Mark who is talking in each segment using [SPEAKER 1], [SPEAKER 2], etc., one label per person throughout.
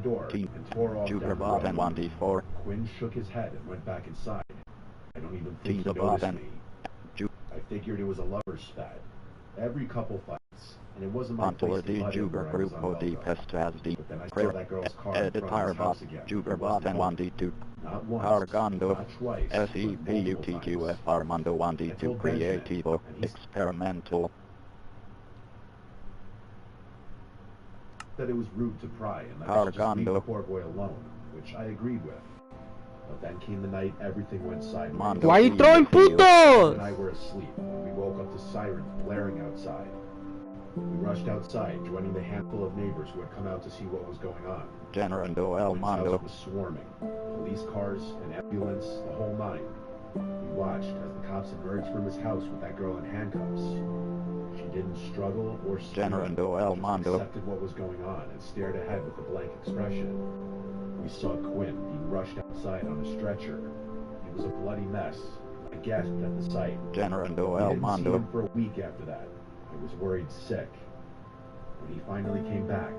[SPEAKER 1] door and tore off down the
[SPEAKER 2] Jupiterbot and
[SPEAKER 1] road.
[SPEAKER 2] 1D4.
[SPEAKER 1] Quinn shook his head and went back inside. I don't even think he
[SPEAKER 2] Jupiterbot
[SPEAKER 1] noticed
[SPEAKER 2] and
[SPEAKER 1] me. I figured it was a lover's spat. Every couple fights, and it wasn't my
[SPEAKER 2] Pantola
[SPEAKER 1] place to
[SPEAKER 2] di
[SPEAKER 1] butt in where I was on
[SPEAKER 2] Juper di
[SPEAKER 1] Velcro.
[SPEAKER 2] Pestas di
[SPEAKER 1] But then I saw that girl's car in front of his
[SPEAKER 2] Editarbot
[SPEAKER 1] house again. It
[SPEAKER 2] Jupiterbot
[SPEAKER 1] wasn't
[SPEAKER 2] and
[SPEAKER 1] home.
[SPEAKER 2] 1D2.
[SPEAKER 1] Not once,
[SPEAKER 2] Argando
[SPEAKER 1] not twice, but multiple
[SPEAKER 2] SEPUTQF
[SPEAKER 1] times.
[SPEAKER 2] Armando
[SPEAKER 1] I
[SPEAKER 2] 1D2
[SPEAKER 1] told Benjamin,
[SPEAKER 2] Creativo
[SPEAKER 1] and he
[SPEAKER 2] Experimental.
[SPEAKER 1] said it was rude to pry and that I should just leave the
[SPEAKER 2] Argando
[SPEAKER 1] poor boy alone, which I agreed with. But then came the night everything went sideways.
[SPEAKER 2] Mondo
[SPEAKER 3] Why you throwing
[SPEAKER 1] Benjamin
[SPEAKER 3] putos?
[SPEAKER 1] and I were asleep when we woke up to sirens blaring outside. We rushed outside, joining the handful of neighbors who had come out to see what was going on.
[SPEAKER 2] Generando El
[SPEAKER 1] His
[SPEAKER 2] Mondo.
[SPEAKER 1] house was swarming. Police cars, an ambulance, the whole nine. We watched as the cops emerged from his house with that girl in handcuffs. She didn't struggle or scream.
[SPEAKER 2] Generando El
[SPEAKER 1] She just
[SPEAKER 2] Mondo.
[SPEAKER 1] accepted what was going on and stared ahead with a blank expression. We saw Quinn being rushed outside on a stretcher. He was a bloody mess. I gasped at the sight.
[SPEAKER 2] Generando
[SPEAKER 1] We
[SPEAKER 2] El
[SPEAKER 1] didn't see
[SPEAKER 2] Mondo.
[SPEAKER 1] him for a week after that. I was worried sick. When he finally came back,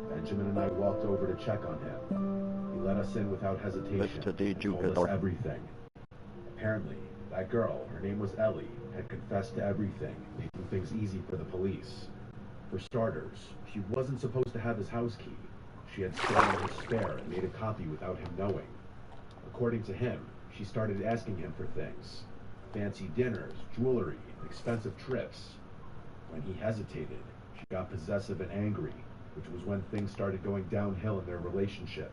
[SPEAKER 1] Benjamin and I walked over to check on him. He let us in without hesitation
[SPEAKER 2] Mr. D.
[SPEAKER 1] and told us
[SPEAKER 2] Jupiter.
[SPEAKER 1] everything. Apparently, that girl, her name was Ellie, had confessed to everything, making things easy for the police. For starters, she wasn't supposed to have his house key. She had stolen his spare and made a copy without him knowing. According to him, she started asking him for things. Fancy dinners, jewelry, expensive trips. When he hesitated, she got possessive and angry, which was when things started going downhill in their relationship.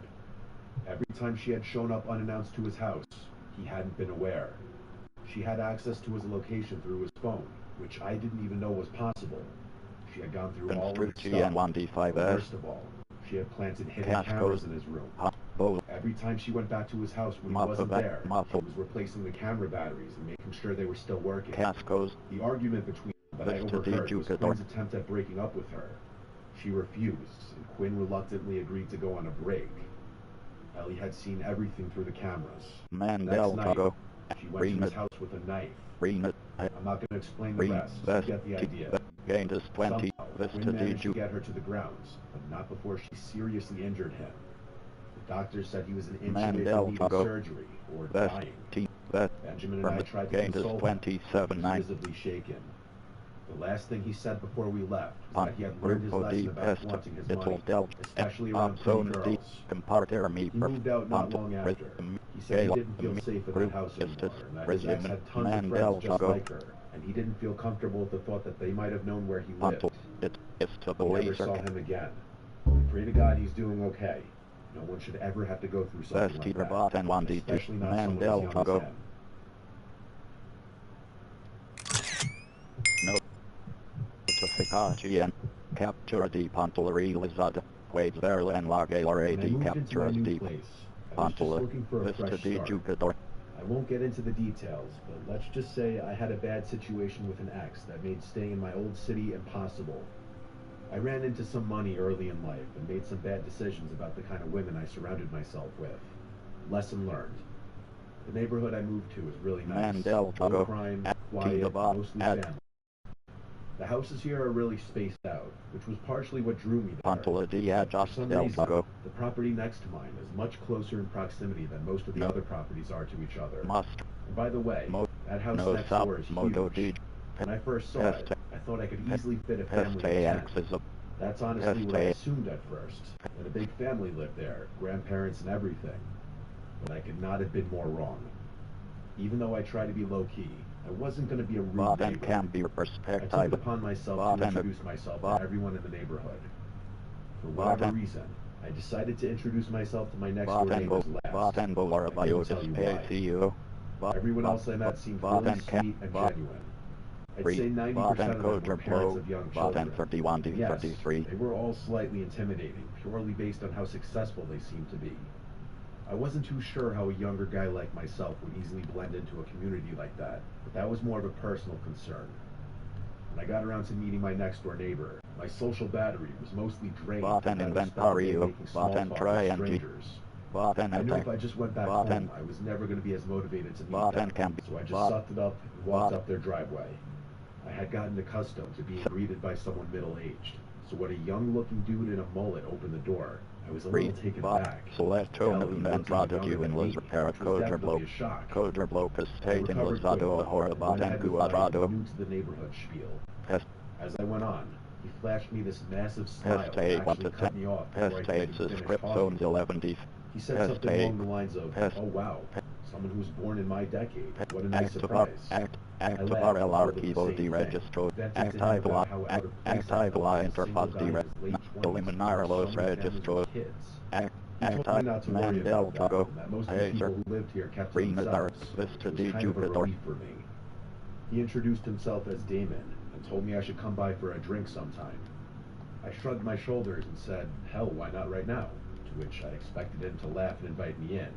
[SPEAKER 1] Every time she had shown up unannounced to his house, he hadn't been aware. She had access to his location through his phone, which I didn't even know was possible. She had gone through all of his
[SPEAKER 2] Construcci and
[SPEAKER 1] stuff.
[SPEAKER 2] 1D5S.
[SPEAKER 1] But worst of all, she had planted hidden cameras in his room. Every time she went back to his house when he wasn't there, she was replacing the camera batteries and making sure they were still working.
[SPEAKER 2] Cascos.
[SPEAKER 1] The argument between them that I
[SPEAKER 2] Mr.
[SPEAKER 1] overheard
[SPEAKER 2] D.
[SPEAKER 1] was
[SPEAKER 2] Jupiter.
[SPEAKER 1] Quinn's attempt at breaking up with her. She refused, and Quinn reluctantly agreed to go on a break. Ellie had seen everything through the cameras.
[SPEAKER 2] Mandel Togo.
[SPEAKER 1] She went to his house with a knife.
[SPEAKER 2] Remit.
[SPEAKER 1] I'm not going to explain the rest. You get the idea.
[SPEAKER 2] Gained us 20.
[SPEAKER 1] Somehow,
[SPEAKER 2] Vista
[SPEAKER 1] Quinn
[SPEAKER 2] D.
[SPEAKER 1] managed to
[SPEAKER 2] Jupiter.
[SPEAKER 1] get her to the grounds, but not before she seriously injured him. The doctor said he was an inch away
[SPEAKER 2] Mandel
[SPEAKER 1] from needing
[SPEAKER 2] Togo.
[SPEAKER 1] surgery or
[SPEAKER 2] Best
[SPEAKER 1] dying.
[SPEAKER 2] team. Best.
[SPEAKER 1] Benjamin and I tried to
[SPEAKER 2] Gained us
[SPEAKER 1] console him.
[SPEAKER 2] 27
[SPEAKER 1] He
[SPEAKER 2] 9.
[SPEAKER 1] was visibly shaken. The last thing he said before we left was
[SPEAKER 2] On
[SPEAKER 1] that he had learned his
[SPEAKER 2] Grupo D.
[SPEAKER 1] lesson about
[SPEAKER 2] Best.
[SPEAKER 1] wanting his
[SPEAKER 2] Little
[SPEAKER 1] money,
[SPEAKER 2] Del.
[SPEAKER 1] especially around pretty
[SPEAKER 2] Zone D.
[SPEAKER 1] girls.
[SPEAKER 2] Comparter me.
[SPEAKER 1] He moved out not long after. He said he didn't feel safe in that house anymore, and that his ex had tons of friends just like her, and he didn't feel comfortable with the thought that they might have known where he lived.
[SPEAKER 2] It's to
[SPEAKER 1] He never
[SPEAKER 2] believe.
[SPEAKER 1] saw him again. I pray to God he's doing okay. No one should ever have to go through something
[SPEAKER 2] Best
[SPEAKER 1] like
[SPEAKER 2] Teeter
[SPEAKER 1] that,
[SPEAKER 2] Bot and 1D2.
[SPEAKER 1] especially not someone as
[SPEAKER 2] Mandel
[SPEAKER 1] young as
[SPEAKER 2] Togo.
[SPEAKER 1] him.
[SPEAKER 2] No. Certificación. Captura di Pantola realizada. Waves Verlan la gallery
[SPEAKER 1] When I
[SPEAKER 2] di
[SPEAKER 1] moved into my
[SPEAKER 2] capturas
[SPEAKER 1] new
[SPEAKER 2] di
[SPEAKER 1] place, I was just
[SPEAKER 2] Pantola.
[SPEAKER 1] looking for a
[SPEAKER 2] Vista
[SPEAKER 1] fresh
[SPEAKER 2] di
[SPEAKER 1] start.
[SPEAKER 2] Jupiter.
[SPEAKER 1] I won't get into the details, but let's just say I had a bad situation with an ex that made staying in my old city impossible. I ran into some money early in life and made some bad decisions about the kind of women I surrounded myself with. Lesson learned. The neighborhood I moved to is really nice.
[SPEAKER 2] Mandel
[SPEAKER 1] Low
[SPEAKER 2] Togo.
[SPEAKER 1] crime,
[SPEAKER 2] At
[SPEAKER 1] quiet,
[SPEAKER 2] Tingabot.
[SPEAKER 1] mostly
[SPEAKER 2] At
[SPEAKER 1] family. The houses here are really spaced out, which was partially what drew me there.
[SPEAKER 2] Pantola di
[SPEAKER 1] For
[SPEAKER 2] Adjust
[SPEAKER 1] some
[SPEAKER 2] del
[SPEAKER 1] reason,
[SPEAKER 2] Togo.
[SPEAKER 1] the property next to mine is much closer in proximity than most of the
[SPEAKER 2] No.
[SPEAKER 1] other properties are to each other.
[SPEAKER 2] Must.
[SPEAKER 1] And by the way,
[SPEAKER 2] Mo-
[SPEAKER 1] that house
[SPEAKER 2] No
[SPEAKER 1] next
[SPEAKER 2] sub.
[SPEAKER 1] door is
[SPEAKER 2] Modo
[SPEAKER 1] huge.
[SPEAKER 2] di.
[SPEAKER 1] When I first saw it, I thought I could easily fit a family of 10.
[SPEAKER 2] Peste is a
[SPEAKER 1] That's honestly what I
[SPEAKER 2] Peste.
[SPEAKER 1] assumed at first, that a big family lived there, grandparents and everything. But I could not have been more wrong. Even though I try to be low-key, I wasn't going to be a rude
[SPEAKER 2] Bob and
[SPEAKER 1] neighbor.
[SPEAKER 2] can be
[SPEAKER 1] I took it
[SPEAKER 2] perspective.
[SPEAKER 1] upon myself
[SPEAKER 2] Bob
[SPEAKER 1] to
[SPEAKER 2] and-
[SPEAKER 1] introduce myself to
[SPEAKER 2] Bob-
[SPEAKER 1] everyone in the neighborhood. For
[SPEAKER 2] Bob
[SPEAKER 1] whatever
[SPEAKER 2] and-
[SPEAKER 1] reason, I decided to introduce myself to my next-door
[SPEAKER 2] Bob and
[SPEAKER 1] neighbors
[SPEAKER 2] Bo.
[SPEAKER 1] last.
[SPEAKER 2] Bob and Bo are
[SPEAKER 1] I
[SPEAKER 2] about
[SPEAKER 1] couldn't
[SPEAKER 2] your
[SPEAKER 1] tell you why.
[SPEAKER 2] SPCU.
[SPEAKER 1] Everyone else I met seemed
[SPEAKER 2] Bob
[SPEAKER 1] really
[SPEAKER 2] and Ken-
[SPEAKER 1] sweet and
[SPEAKER 2] Bob-
[SPEAKER 1] genuine. I'd
[SPEAKER 2] Three.
[SPEAKER 1] say 90%
[SPEAKER 2] Bob and
[SPEAKER 1] of them were
[SPEAKER 2] Coder
[SPEAKER 1] parents
[SPEAKER 2] Blow.
[SPEAKER 1] of young
[SPEAKER 2] Bob
[SPEAKER 1] children.
[SPEAKER 2] and 31 D
[SPEAKER 1] Yes,
[SPEAKER 2] 33.
[SPEAKER 1] they were all slightly intimidating, purely based on how successful they seemed to be. I wasn't too sure how a younger guy like myself would easily blend into a community like that, but that was more of a personal concern. When I got around to meeting my next-door neighbor, my social battery was mostly drained.
[SPEAKER 2] Bob and
[SPEAKER 1] I was spent
[SPEAKER 2] Inventario.
[SPEAKER 1] making small
[SPEAKER 2] Bob and
[SPEAKER 1] talk
[SPEAKER 2] Try
[SPEAKER 1] with
[SPEAKER 2] and G.
[SPEAKER 1] strangers.
[SPEAKER 2] Bob and
[SPEAKER 1] I knew if
[SPEAKER 2] Attack.
[SPEAKER 1] I just went back
[SPEAKER 2] Bob
[SPEAKER 1] home,
[SPEAKER 2] and-
[SPEAKER 1] I was never going to be as motivated to meet
[SPEAKER 2] Bob
[SPEAKER 1] them,
[SPEAKER 2] and Camp-
[SPEAKER 1] so I just
[SPEAKER 2] Bob-
[SPEAKER 1] sucked it up and walked
[SPEAKER 2] Bob-
[SPEAKER 1] up their driveway. I had gotten accustomed to being greeted by someone middle-aged, so when a young-looking dude in a mullet opened the door, I was a little taken back.
[SPEAKER 2] Seleto
[SPEAKER 1] Ellie
[SPEAKER 2] and
[SPEAKER 1] looked
[SPEAKER 2] Prada
[SPEAKER 1] at me,
[SPEAKER 2] in Liz Repara
[SPEAKER 1] which was definitely
[SPEAKER 2] Coder
[SPEAKER 1] a shock.
[SPEAKER 2] Bloke
[SPEAKER 1] I
[SPEAKER 2] State in
[SPEAKER 1] recovered
[SPEAKER 2] Lizado
[SPEAKER 1] quickly,
[SPEAKER 2] Horabat
[SPEAKER 1] went
[SPEAKER 2] and
[SPEAKER 1] ahead with my
[SPEAKER 2] Guadrado.
[SPEAKER 1] new to the neighborhood spiel.
[SPEAKER 2] Pest
[SPEAKER 1] As I went on, he flashed me this massive smile and
[SPEAKER 2] Peste
[SPEAKER 1] actually cut me off before I could
[SPEAKER 2] Peste
[SPEAKER 1] even finish
[SPEAKER 2] script
[SPEAKER 1] talking.
[SPEAKER 2] zones 11
[SPEAKER 1] He said something
[SPEAKER 2] Peste
[SPEAKER 1] along the lines of,
[SPEAKER 2] Pest-
[SPEAKER 1] "Oh wow, someone who was born in my decade. What a nice
[SPEAKER 2] Activar
[SPEAKER 1] surprise."
[SPEAKER 2] Activar el archivo di registro Active la interfaz di eliminar los registros Active Mandel Togo Hazer Renazar Vista di Jupiter.
[SPEAKER 1] He introduced himself as Damon and told me I should come by for a drink sometime. I shrugged my shoulders and said, hell, why not right now? To which I expected him to laugh and invite me in.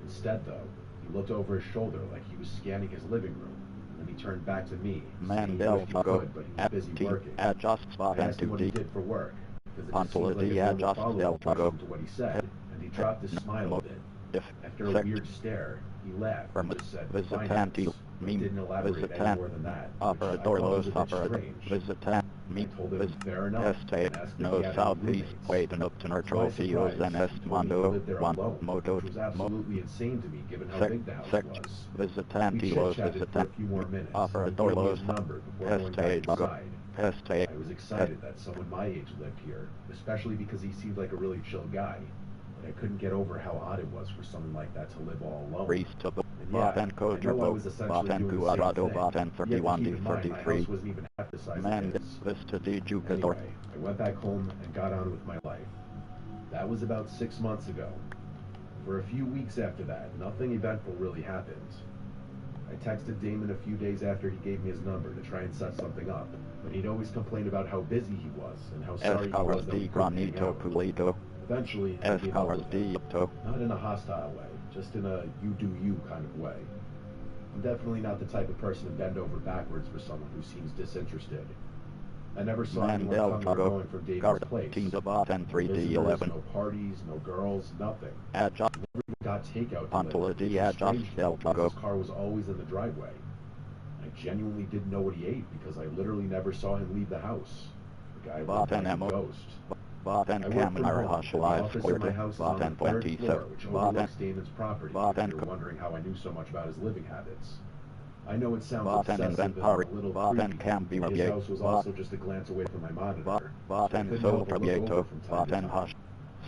[SPEAKER 1] Instead, though, he looked over his shoulder like he was scanning his living room, and he turned back to me, saying he wished he could, but he was busy working. I asked him what he did for work, because it just seemed like a normal follow-up question to what he said, and he dropped his smile a bit. After a weird stare, he laughed and just said, finance, but didn't elaborate any more than that, which I thought was a bit strange. I told him fair enough, and asked if he
[SPEAKER 2] No
[SPEAKER 1] had any
[SPEAKER 2] southeast
[SPEAKER 1] roommates.
[SPEAKER 2] wait and up to
[SPEAKER 1] To my
[SPEAKER 2] Trofios and
[SPEAKER 1] surprise, he told me he
[SPEAKER 2] Estmondo
[SPEAKER 1] lived there
[SPEAKER 2] one
[SPEAKER 1] alone,
[SPEAKER 2] moto
[SPEAKER 1] which was absolutely insane to me given how big the house was. We
[SPEAKER 2] Visitantilos
[SPEAKER 1] chit-chatted for a few more minutes, and he gave me
[SPEAKER 2] Operadoros
[SPEAKER 1] his number before going back inside.
[SPEAKER 2] Peste
[SPEAKER 1] I was excited that someone my age lived here, especially because he seemed like a really chill guy. But I couldn't get over how odd it was for someone like that to live all alone. And yeah, I know I was essentially doing the same thing. You have to keep in mind, my house wasn't even half the size of his. Anyway, I went back home and got on with my life. That was about 6 months ago. For a few weeks after that, nothing eventful really happened. I texted Damon a few days after he gave me his number to try and set something up, but he'd always complain about how busy he was and how sorry he was that we couldn't hang out. Eventually, I gave up with him. Not in a hostile way, just in a you-do-you kind of way. I'm definitely not the type of person to bend over backwards for someone who seems disinterested. I never saw anyone coming or going from David's place. There was no parties, no girls, nothing. Never even got takeout delivered, which is strange to me because his car was always in the driveway. I genuinely didn't know what he ate because I literally never saw him leave the house. The guy looked like a ghost. I work from home, and the office in my house is on the 3rd floor, which overlooks Damon's property, if you're wondering how I knew so much about his living habits. I know it sounds excessive and a little creepy, but his house was also just a glance away from my monitor, so I couldn't help but look over from time to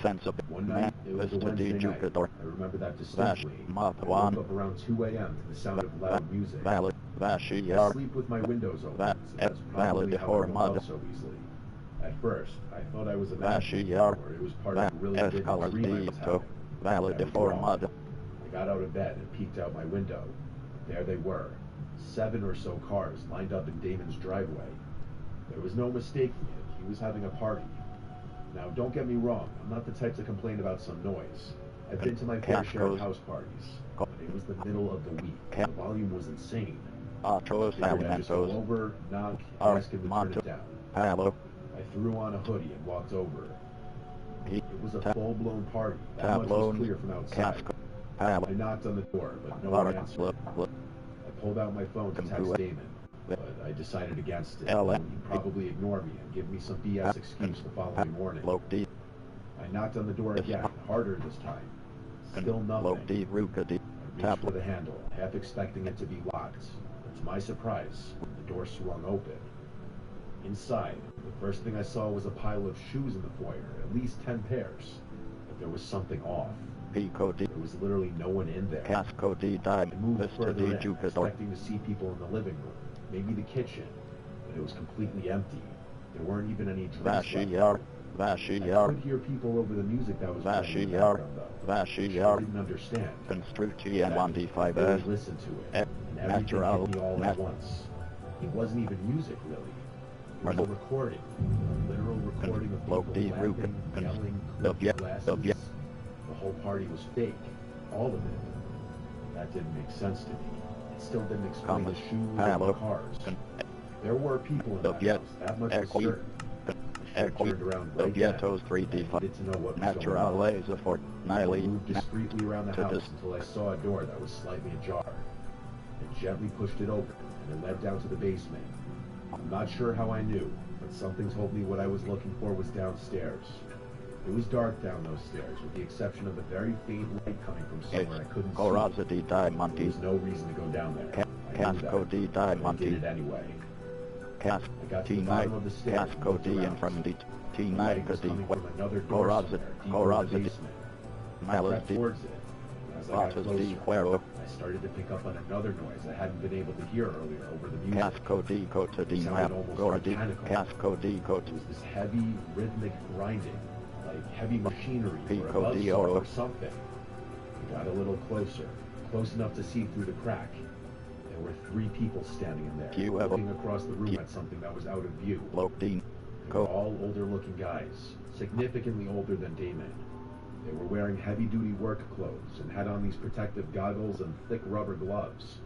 [SPEAKER 1] time. One night, it was a Wednesday night. I remember that distinctly. I woke up around 2 a.m. to the sound of loud music. I sleep with my windows open, so that's probably how I woke up so easily. At first, I thought I was imagining, or it was part of a really big dream I was having. I was wrong. I got out of bed and peeked out my window. There they were, 7 or so cars lined up in Damon's driveway. There was no mistaking it. He was having a party. Now, don't get me wrong. I'm not the type to complain about some noise. I've been to my fair share of house parties, but it was the middle of the week. The volume was insane. I figured I'd just go over, knock, and ask him to turn it down. I threw on a hoodie and walked over. It was a full-blown party. That much was clear from outside. I knocked on the door, but no one answered. I pulled out my phone to text Damon, but I decided against it. He'd probably ignore me and give me some BS excuse the following morning. I knocked on the door again, harder this time. Still nothing. I reached for the handle, half expecting it to be locked. But to my surprise, the door swung open. Inside, the first thing I saw was a pile of shoes in the foyer, at least 10 pairs. But there was something off. There was literally no one in there. I moved further in, expecting to see people in the living room, maybe the kitchen, but it was completely empty. There weren't even any drinks left. I could hear people over the music that was playing in the background, though, which I didn't understand. I barely listened to it, and everything hit me all at once. It wasn't even music, really. It was a recording, a literal recording of people laughing, yelling, clicking glasses. The whole party was fake, all of it. That didn't make sense to me. It still didn't explain the shoes or the cars. There were people in that house, that much was certain. I turned around right then. I needed to know what was going on. I moved discreetly around the house until I saw a door that was slightly ajar. I gently pushed it open, and it led down to the basement. I'm not sure how I knew, but something told me what I was looking for was downstairs. It was dark down those stairs, with the exception of a very faint light coming from somewhere I couldn't see.
[SPEAKER 2] Corazza di
[SPEAKER 1] There
[SPEAKER 2] Diamante.
[SPEAKER 1] was no reason to go down there. I knew
[SPEAKER 2] Casco
[SPEAKER 1] that,
[SPEAKER 2] di
[SPEAKER 1] but I did
[SPEAKER 2] Diamante.
[SPEAKER 1] it anyway. I got to the
[SPEAKER 2] T9.
[SPEAKER 1] bottom of the stairs and
[SPEAKER 2] Casco
[SPEAKER 1] looked
[SPEAKER 2] di
[SPEAKER 1] around.
[SPEAKER 2] Infrandi.
[SPEAKER 1] The light was
[SPEAKER 2] T9
[SPEAKER 1] coming from another door
[SPEAKER 2] Corazza
[SPEAKER 1] somewhere, deeper in
[SPEAKER 2] Corazza
[SPEAKER 1] the
[SPEAKER 2] di
[SPEAKER 1] basement. I
[SPEAKER 2] Malas
[SPEAKER 1] crept
[SPEAKER 2] di
[SPEAKER 1] towards it. As I got
[SPEAKER 2] Vatas
[SPEAKER 1] closer,
[SPEAKER 2] di Huero.
[SPEAKER 1] I started to pick up on another noise I hadn't been able to hear earlier over the music.
[SPEAKER 2] Casco di Cota di
[SPEAKER 1] It sounded almost
[SPEAKER 2] Gora di
[SPEAKER 1] mechanical.
[SPEAKER 2] Casco di
[SPEAKER 1] It
[SPEAKER 2] Cota.
[SPEAKER 1] was this heavy, rhythmic grinding, like heavy machinery or a
[SPEAKER 2] Pico
[SPEAKER 1] buzzsaw
[SPEAKER 2] di Oro.
[SPEAKER 1] or something. I got a little closer, close enough to see through the crack. There were 3 people standing in there, looking across the room at something that was out of view.
[SPEAKER 2] Lopdine.
[SPEAKER 1] They were all older-looking guys, significantly older than Damon. They were wearing heavy-duty work clothes and had on these protective goggles and thick rubber gloves.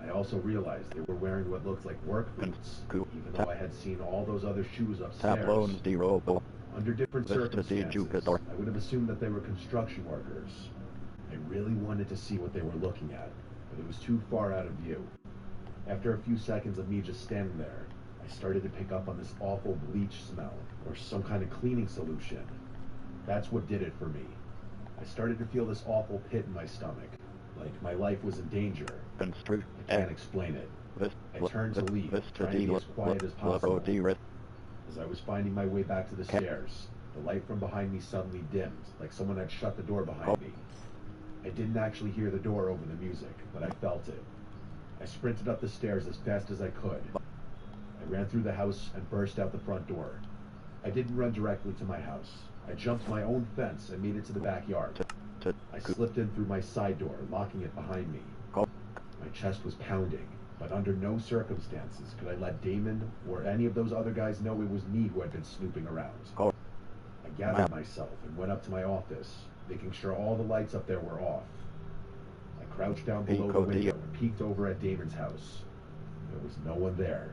[SPEAKER 1] I also realized they were wearing what looked like work boots, even though I had seen all those other shoes upstairs.
[SPEAKER 2] Tablones di Robo.
[SPEAKER 1] Under different
[SPEAKER 2] Vista di
[SPEAKER 1] circumstances,
[SPEAKER 2] Jupiter.
[SPEAKER 1] I would have assumed that they were construction workers. I really wanted to see what they were looking at, but it was too far out of view. After a few seconds of me just standing there, I started to pick up on this awful bleach smell, or some kind of cleaning solution. That's what did it for me. I started to feel this awful pit in my stomach, like my life was in danger. I can't explain it. I turned to leave, trying to be as quiet as possible. As I was finding my way back to the stairs, the light from behind me suddenly dimmed, like someone had shut the door behind me. I didn't actually hear the door over the music, but I felt it. I sprinted up the stairs as fast as I could. I ran through the house and burst out the front door. I didn't run directly to my house. I jumped my own fence and made it to the backyard. I slipped in through my side door, locking it behind me. My chest was pounding, but under no circumstances could I let Damon or any of those other guys know it was me who had been snooping around. I gathered myself and went up to my office, making sure all the lights up there were off. I crouched down below the window and peeked over at Damon's house. There was no one there.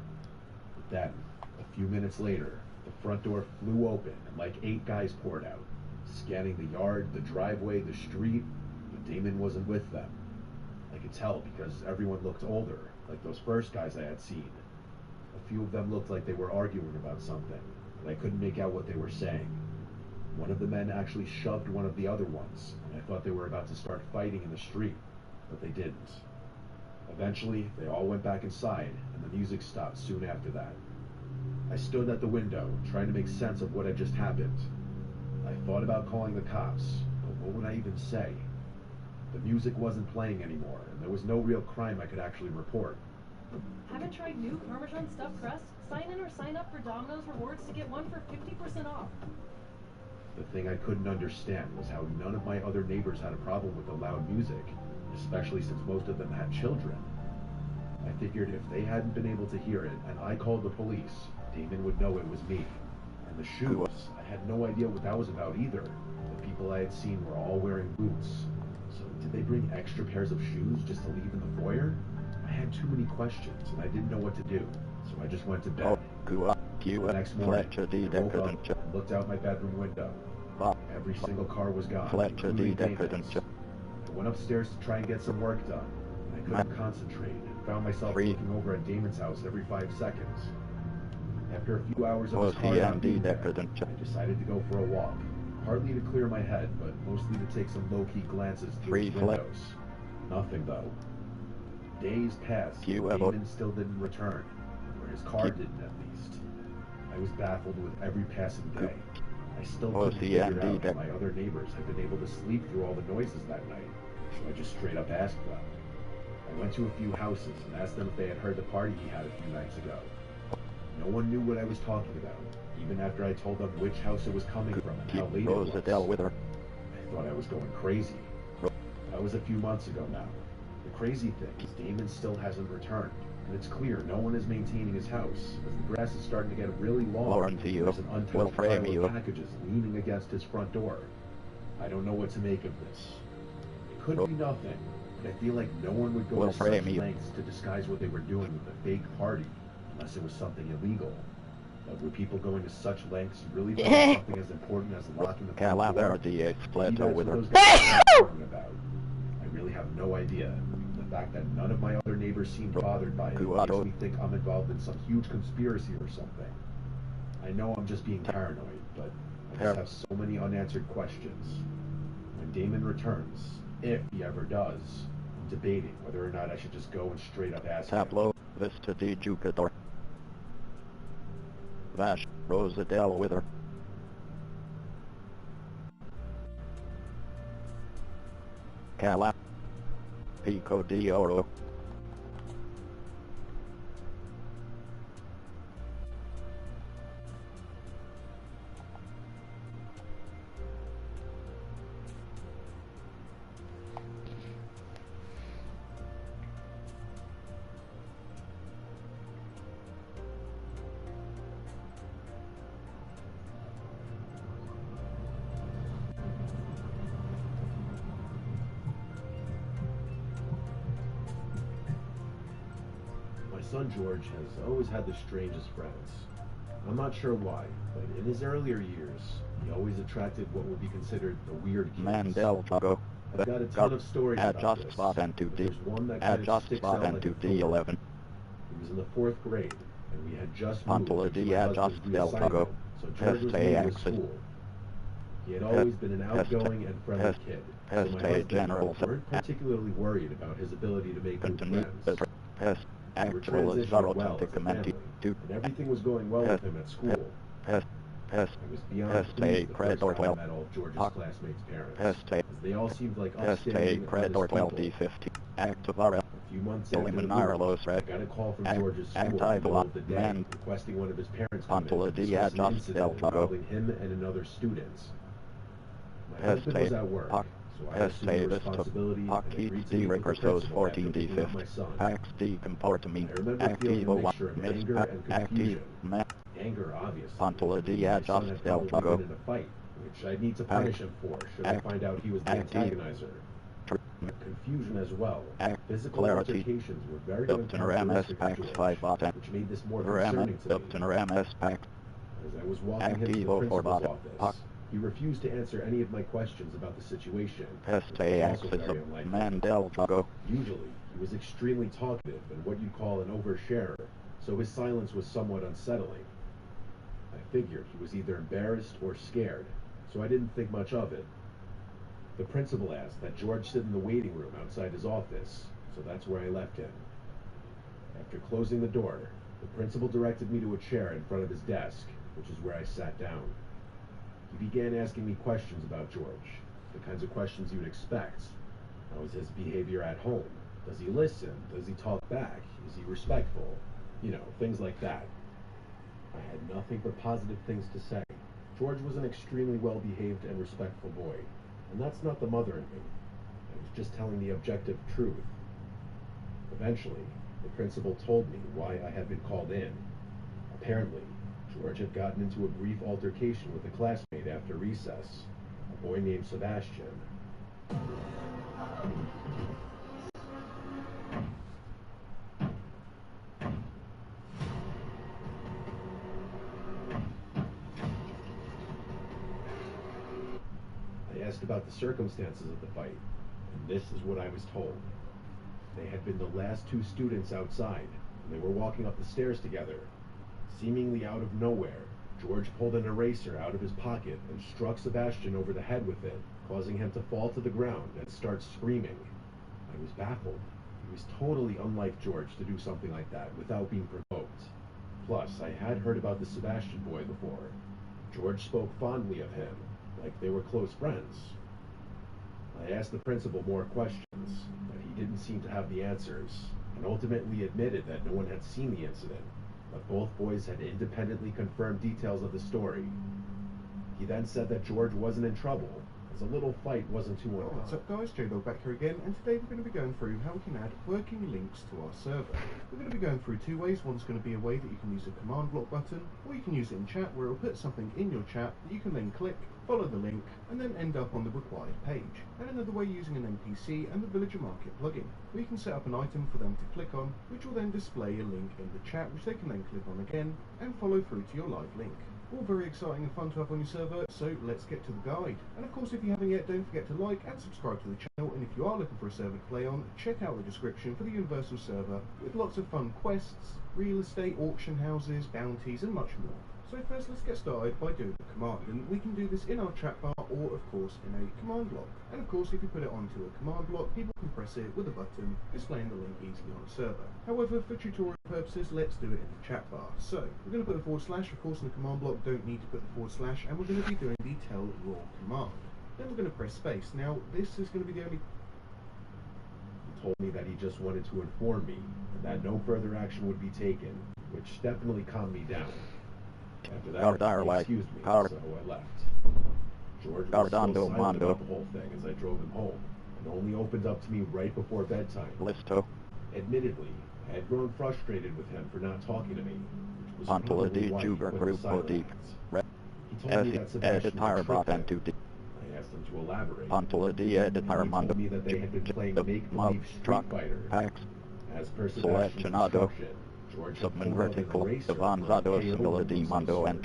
[SPEAKER 1] But then, a few minutes later, the front door flew open and like 8 guys poured out, scanning the yard, the driveway, the street, but Damon wasn't with them. I could tell because everyone looked older, like those first guys I had seen. A few of them looked like they were arguing about something, but I couldn't make out what they were saying. One of the men actually shoved one of the other ones, and I thought they were about to start fighting in the street, but they didn't. Eventually, they all went back inside, and the music stopped soon after that. I stood at the window, trying to make sense of what had just happened. I thought about calling the cops, but what would I even say? The music wasn't playing anymore, and there was no real crime I could actually report.
[SPEAKER 3] Haven't tried new Parmesan stuffed crust? Sign in or sign up for Domino's Rewards to get one for 50% off.
[SPEAKER 1] The thing I couldn't understand was how none of my other neighbors had a problem with the loud music, especially since most of them had children. I figured if they hadn't been able to hear it and I called the police, Damon would know it was me. And the shoes, I had no idea what that was about either. The people I had seen were all wearing boots. So did they bring extra pairs of shoes just to leave in the foyer? I had too many questions and I didn't know what to do, so I just went to bed. The next morning, I woke up and looked out my bedroom window. Every single car was gone, including Damon's. I went upstairs to try and get some work done. I couldn't concentrate and found myself looking over at Damon's house every 5 seconds. After a few hours of his car not being there, I decided to go for a walk, partly to clear my head, but mostly to take some low-key glances through his windows. Nothing, though. Days passed, Damon still didn't return, or his car didn't at least. I was baffled with every passing day. I still couldn't figure out how my other neighbors had been able to sleep through all the noises that night, so I just straight up asked them. I went to a few houses and asked them if they had heard the party he had a few nights ago. No one knew what I was talking about, even after I told them which house it was coming from and how late it was. I thought I was going crazy. That was a few months ago now. The crazy thing is Damon still hasn't returned, and it's clear no one is maintaining his house, as the grass is starting to get really long. There's an untouched pile of packages leaning against his front door. I don't know what to make of this. It could be nothing, but I feel like no one would go to such lengths to disguise what they were doing with the fake party, unless it was something illegal. But were people going to such lengths really for something as important as locking the front door? Maybe that's what those guys are talking about. I really have no idea. The fact that none of my other neighbors seemed bothered by it makes me think I'm involved in some huge conspiracy or something. I know I'm just being paranoid, but I just have so many unanswered questions. When Damon returns, if he ever does, I'm debating whether or not I should just go and straight up ask him.
[SPEAKER 2] Tableau, Vista di Jugador. Vash, Rosa del Wither. Cala. Pico di Oro.
[SPEAKER 1] My son George has always had the strangest friends. I'm not sure why, but in his earlier years, he always attracted what would be considered the weird kids.
[SPEAKER 2] Mandel Chago.
[SPEAKER 1] I've got a ton of stories about
[SPEAKER 2] Adjust
[SPEAKER 1] this,
[SPEAKER 2] spot and
[SPEAKER 1] but
[SPEAKER 2] 2D.
[SPEAKER 1] there's one that kind of
[SPEAKER 2] Adjust
[SPEAKER 1] sticks
[SPEAKER 2] spot
[SPEAKER 1] out
[SPEAKER 2] and
[SPEAKER 1] like a
[SPEAKER 2] 2D11.
[SPEAKER 1] thorn. He was in the 4th grade, and we had just moved
[SPEAKER 2] Pantola
[SPEAKER 1] into
[SPEAKER 2] di
[SPEAKER 1] my
[SPEAKER 2] adjust
[SPEAKER 1] husband's new
[SPEAKER 2] del
[SPEAKER 1] assignment,
[SPEAKER 2] Chago.
[SPEAKER 1] so George was new to his
[SPEAKER 2] Peste
[SPEAKER 1] school. He had always been an outgoing and friendly kid, so my
[SPEAKER 2] Peste
[SPEAKER 1] husband and I
[SPEAKER 2] general.
[SPEAKER 1] weren't particularly worried about his ability to make new
[SPEAKER 2] Continue.
[SPEAKER 1] friends.
[SPEAKER 2] Pest.
[SPEAKER 1] We were
[SPEAKER 2] Actual
[SPEAKER 1] transitioning
[SPEAKER 2] Zarot
[SPEAKER 1] well
[SPEAKER 2] to
[SPEAKER 1] as a
[SPEAKER 2] commenti.
[SPEAKER 1] family,
[SPEAKER 2] To
[SPEAKER 1] and everything was going well with him at school.
[SPEAKER 2] Pest. Pest.
[SPEAKER 1] I was beyond
[SPEAKER 2] Peste
[SPEAKER 1] pleased the first
[SPEAKER 2] Credor
[SPEAKER 1] time I
[SPEAKER 2] 12.
[SPEAKER 1] met all of George's
[SPEAKER 2] Hoc-
[SPEAKER 1] classmates' parents,
[SPEAKER 2] Peste.
[SPEAKER 1] as they all seemed like
[SPEAKER 2] Peste
[SPEAKER 1] upstanding,
[SPEAKER 2] Credor
[SPEAKER 1] honest
[SPEAKER 2] 12
[SPEAKER 1] people.
[SPEAKER 2] D50. Activara.
[SPEAKER 1] A few months after the
[SPEAKER 2] Eliminara
[SPEAKER 1] move,
[SPEAKER 2] Los
[SPEAKER 1] I
[SPEAKER 2] Red.
[SPEAKER 1] got a call from
[SPEAKER 2] Act-
[SPEAKER 1] George's school in the
[SPEAKER 2] Activa
[SPEAKER 1] middle of the day,
[SPEAKER 2] Man.
[SPEAKER 1] requesting one of his parents come in
[SPEAKER 2] Pantola
[SPEAKER 1] to
[SPEAKER 2] di
[SPEAKER 1] discuss an
[SPEAKER 2] adjust del
[SPEAKER 1] incident
[SPEAKER 2] Chago.
[SPEAKER 1] involving him and another student. My
[SPEAKER 2] Peste.
[SPEAKER 1] husband was at work,
[SPEAKER 2] Pac-
[SPEAKER 1] so I
[SPEAKER 2] Peste
[SPEAKER 1] assumed the
[SPEAKER 2] Vista.
[SPEAKER 1] responsibility and
[SPEAKER 2] Hockey
[SPEAKER 1] agreed to
[SPEAKER 2] D
[SPEAKER 1] meet with the
[SPEAKER 2] Recursos
[SPEAKER 1] principal
[SPEAKER 2] 14
[SPEAKER 1] after picking up my
[SPEAKER 2] D50.
[SPEAKER 1] son.
[SPEAKER 2] Pax D Comportami.
[SPEAKER 1] I remember feeling a
[SPEAKER 2] Activo
[SPEAKER 1] mixture of
[SPEAKER 2] Miss
[SPEAKER 1] anger and
[SPEAKER 2] Active
[SPEAKER 1] confusion.
[SPEAKER 2] Man.
[SPEAKER 1] Anger, obviously.
[SPEAKER 2] Pantola di
[SPEAKER 1] My son
[SPEAKER 2] adjust
[SPEAKER 1] had
[SPEAKER 2] del
[SPEAKER 1] probably
[SPEAKER 2] Chago.
[SPEAKER 1] been in a fight, which I'd need to punish him for should I find out he was the
[SPEAKER 2] Active.
[SPEAKER 1] antagonizer. Confusion as well.
[SPEAKER 2] Act
[SPEAKER 1] Physical
[SPEAKER 2] clarity.
[SPEAKER 1] altercations were very
[SPEAKER 2] Uptoner MS
[SPEAKER 1] uncharacteristic
[SPEAKER 2] Pax
[SPEAKER 1] of
[SPEAKER 2] 5
[SPEAKER 1] George,
[SPEAKER 2] bot.
[SPEAKER 1] which made this more
[SPEAKER 2] Ram
[SPEAKER 1] concerning to me.
[SPEAKER 2] Uptoner MS Pax.
[SPEAKER 1] As I was walking him to the
[SPEAKER 2] Activo for
[SPEAKER 1] principal's
[SPEAKER 2] bot.
[SPEAKER 1] office, he refused to answer any of my questions about the situation,
[SPEAKER 2] Peste
[SPEAKER 1] which was also
[SPEAKER 2] Axis
[SPEAKER 1] very unlikely.
[SPEAKER 2] Mandel Chago.
[SPEAKER 1] Usually, he was extremely talkative and what you'd call an oversharer, so his silence was somewhat unsettling. I figured he was either embarrassed or scared, so I didn't think much of it. The principal asked that George sit in the waiting room outside his office, so that's where I left him. After closing the door, the principal directed me to a chair in front of his desk, which is where I sat down. He began asking me questions about George, the kinds of questions you'd expect. How is his behavior at home? Does he listen? Does he talk back? Is he respectful? You know, things like that. I had nothing but positive things to say. George was an extremely well-behaved and respectful boy, and that's not the mother in me. I was just telling the objective truth. Eventually, the principal told me why I had been called in. Apparently, George had gotten into a brief altercation with a classmate after recess, a boy named Sebastian. I asked about the circumstances of the fight, and this is what I was told. They had been the last two students outside, and they were walking up the stairs together. Seemingly out of nowhere, George pulled an eraser out of his pocket and struck Sebastian over the head with it, causing him to fall to the ground and start screaming. I was baffled. It was totally unlike George to do something like that without being provoked. Plus, I had heard about the Sebastian boy before. George spoke fondly of him, like they were close friends. I asked the principal more questions, but he didn't seem to have the answers, and ultimately admitted that no one had seen the incident, but both boys had independently confirmed details of the story. He then said that George wasn't in trouble, as a little fight wasn't too uncommon.
[SPEAKER 4] What's up guys, J-Dog back here again, and today we're going to be going through how we can add working links to our server. We're going to be going through two ways. One's going to be a way that you can use a command block button, or you can use it in chat where it will put something in your chat that you can then click, follow the link, and then end up on the required page. And another way using an NPC and the Villager Market plugin, where you can set up an item for them to click on, which will then display a link in the chat which they can then click on again, and follow through to your live link. All very exciting and fun to have on your server, so let's get to the guide. And of course, if you haven't yet, don't forget to like and subscribe to the channel, and if you are looking for a server to play on, check out the description for the Universal server with lots of fun quests, real estate, auction houses, bounties, and much more. So first let's get started by doing the command, and we can do this in our chat bar or of course in a command block. And of course if you put it onto a command block, people can press it with a button, displaying the link easily on a server. However, for tutorial purposes, let's do it in the chat bar. So we're going to put a / of course in the command block, don't need to put the /, and we're going to be doing the tell raw command. Then we're going to press space. Now this is going to be the only...
[SPEAKER 1] He told me that he just wanted to inform me and that no further action would be taken, which definitely calmed me down. After that, he excused me, so I left. George was still silent about the whole thing as I drove him home, and only opened up to me right before bedtime. Admittedly, I had grown frustrated with him for not talking to me, which was probably why he quit the silent act. He told me that Sebastian had tricked him. I asked him to elaborate. He told me that they had been playing make-believe Street Fighter. As per Sebastian's instruction, George had pulled out an eraser for a KO move of some sort.